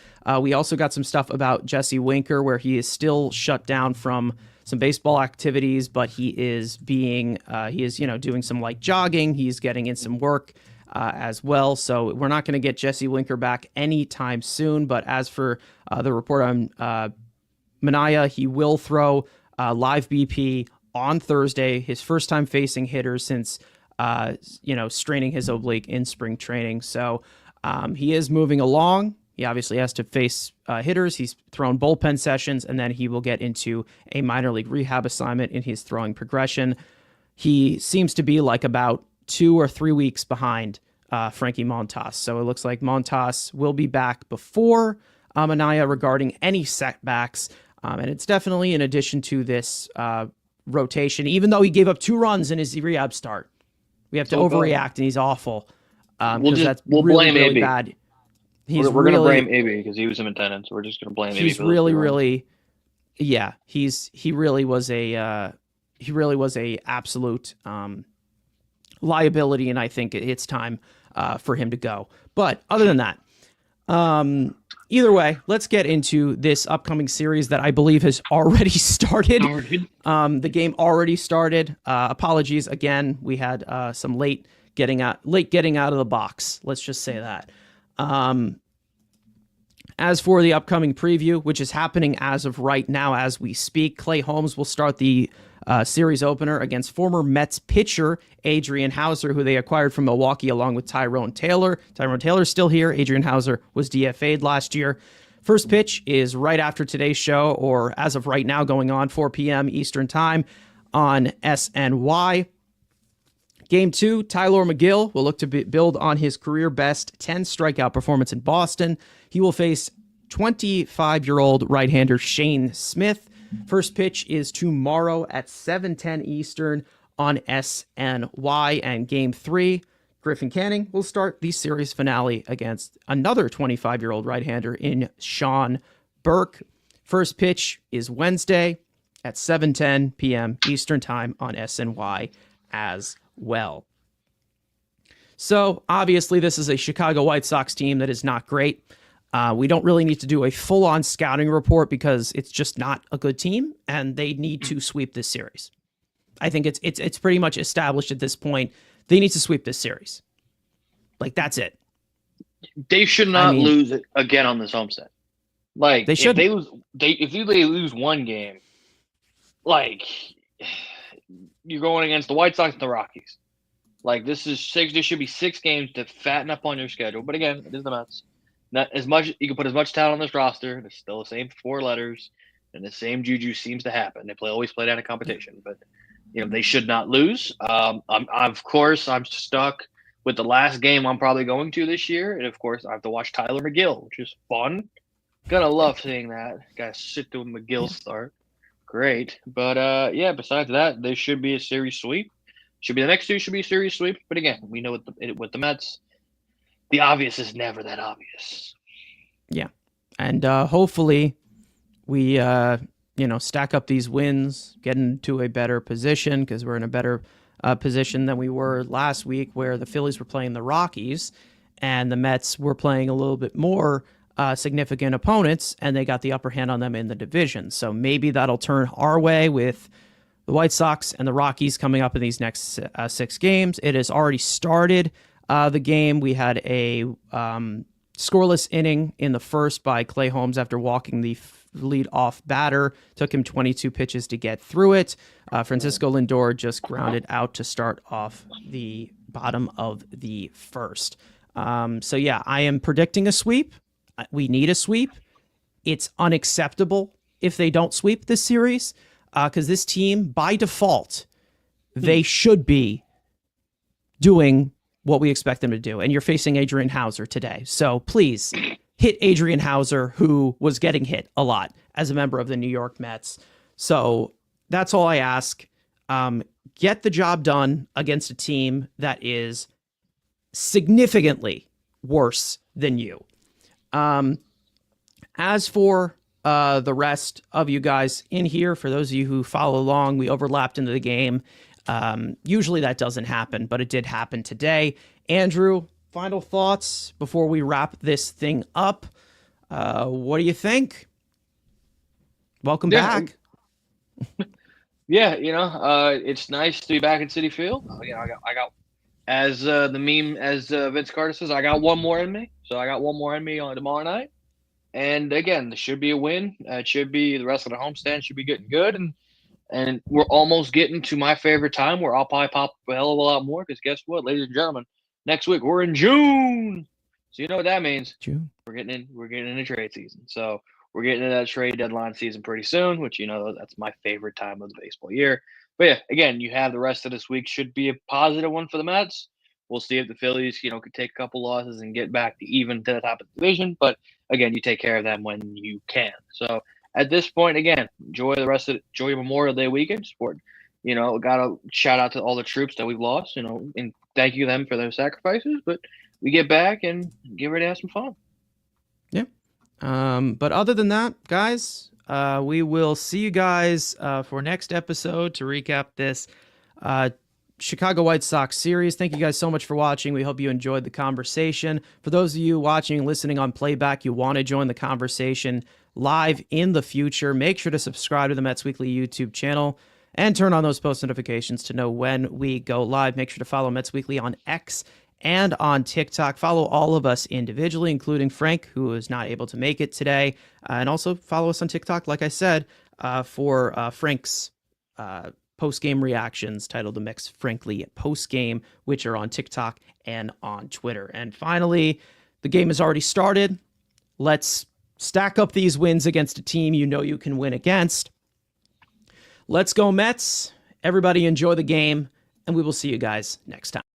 We also got some stuff about Jesse Winker, where he is still shut down from some baseball activities, but he is doing some light jogging. He's getting in some work as well. So we're not going to get Jesse Winker back anytime soon. But as for the report on Manaya, he will throw live BP on Thursday, his first time facing hitters since straining his oblique in spring training. So he is moving along. He obviously has to face hitters. He's thrown bullpen sessions, and then he will get into a minor league rehab assignment in his throwing progression. He seems to be like about 2 or 3 weeks behind Frankie Montas. So it looks like Montas will be back before Manaya regarding any setbacks. And it's definitely in addition to this rotation, even though he gave up 2 runs in his rehab start. We have to overreact, and he's awful. We'll really, blame really AB. bad. We're going to blame AB because he was in attendance. We're just going to blame AB. He's really, yeah. He really was a absolute liability, and I think it's time for him to go. But other than that, either way, let's get into this upcoming series that I believe has already started. The game already started. Apologies again. We had some late getting out of the box. Let's just say that. As for the upcoming preview, which is happening as of right now as we speak, Clay Holmes will start the series opener against former Mets pitcher Adrian Hauser, who they acquired from Milwaukee along with Tyrone Taylor. Tyrone Taylor's still here. Adrian Hauser was DFA'd last year. First pitch is right after today's show, or as of right now, going on 4 p.m. Eastern Time on SNY. Game 2, Tyler McGill will look to build on his career-best 10 strikeout performance in Boston. He will face 25-year-old right-hander Shane Smith. First pitch is tomorrow at 7:10 Eastern on SNY. And Game 3, Griffin Canning will start the series finale against another 25-year-old right-hander in Sean Burke. First pitch is Wednesday at 7:10 p.m. Eastern Time on SNY as well. So, obviously, this is a Chicago White Sox team that is not great. We don't really need to do a full-on scouting report because it's just not a good team, and they need to sweep this series. I think it's pretty much established at this point. They need to sweep this series. Like, that's it. They should not lose it again on this homestand. Like, they should. If they lose one game, like, you're going against the White Sox and the Rockies. Like, this should be 6 games to fatten up on your schedule. But again, it is the Mets. Not as much, you can put as much talent on this roster. It's still the same 4 letters, and the same juju seems to happen. They always play down a competition, but they should not lose. Of course, I'm stuck with the last game I'm probably going to this year, and of course, I have to watch Tyler McGill, which is fun. Gonna love seeing that. Gotta sit through McGill start. Great, but besides that, there should be a series sweep. The next 2 should be a series sweep. But again, we know with the Mets, the obvious is never that obvious. Yeah. And hopefully we, stack up these wins, get into a better position, because we're in a better position than we were last week, where the Phillies were playing the Rockies and the Mets were playing a little bit more significant opponents, and they got the upper hand on them in the division. So maybe that'll turn our way with the White Sox and the Rockies coming up in these next 6 games. It has already started. The game, we had a scoreless inning in the first by Clay Holmes after walking the lead-off batter. Took him 22 pitches to get through it. Francisco Lindor just grounded out to start off the bottom of the first. I am predicting a sweep. We need a sweep. It's unacceptable if they don't sweep this series, because this team, by default, they should be doing what we expect them to do. And you're facing Adrian Hauser today. So please hit Adrian Hauser, who was getting hit a lot as a member of the New York Mets. So that's all I ask. Get the job done against a team that is significantly worse than you. As for the rest of you guys in here, for those of you who follow along, we overlapped into the game. Usually that doesn't happen, but it did happen today. Andrew, final thoughts before we wrap this thing up. What do you think? Welcome back. It's nice to be back in Citi Field. I got as the meme, as Vince Carter says, I got one more in me. So I got one more in me on tomorrow night. And again, this should be a win. It should be, the rest of the homestand should be getting good. And we're almost getting to my favorite time, where I'll probably pop a hell of a lot more, because guess what, ladies and gentlemen, next week we're in June. So you know what that means. June. We're getting into trade season. So we're getting into that trade deadline season pretty soon, which, that's my favorite time of the baseball year. But yeah, again, you have the rest of this week should be a positive one for the Mets. We'll see if the Phillies, could take a couple losses and get back to even to the top of the division. But again, you take care of them when you can. So at this point, again, enjoy your Memorial Day weekend. Support, got to shout out to all the troops that we've lost, and thank you to them for their sacrifices. But we get back and get ready to have some fun. Yeah. But other than that, guys, we will see you guys for next episode to recap this Chicago White Sox series. Thank you guys so much for watching. We hope you enjoyed the conversation. For those of you watching and listening on playback, you want to join the conversation live in the future, make sure to subscribe to the Mets Weekly YouTube channel and turn on those post notifications to know when we go live. Make sure to follow Mets Weekly on X and on TikTok. Follow all of us individually, including Frank, who is not able to make it today. And also follow us on TikTok, like I said, for Frank's post-game reactions titled The Mix Frankly Post-Game, which are on TikTok and on Twitter. And finally, the game has already started. Let's stack up these wins against a team you can win against. Let's go Mets. Everybody enjoy the game, and we will see you guys next time.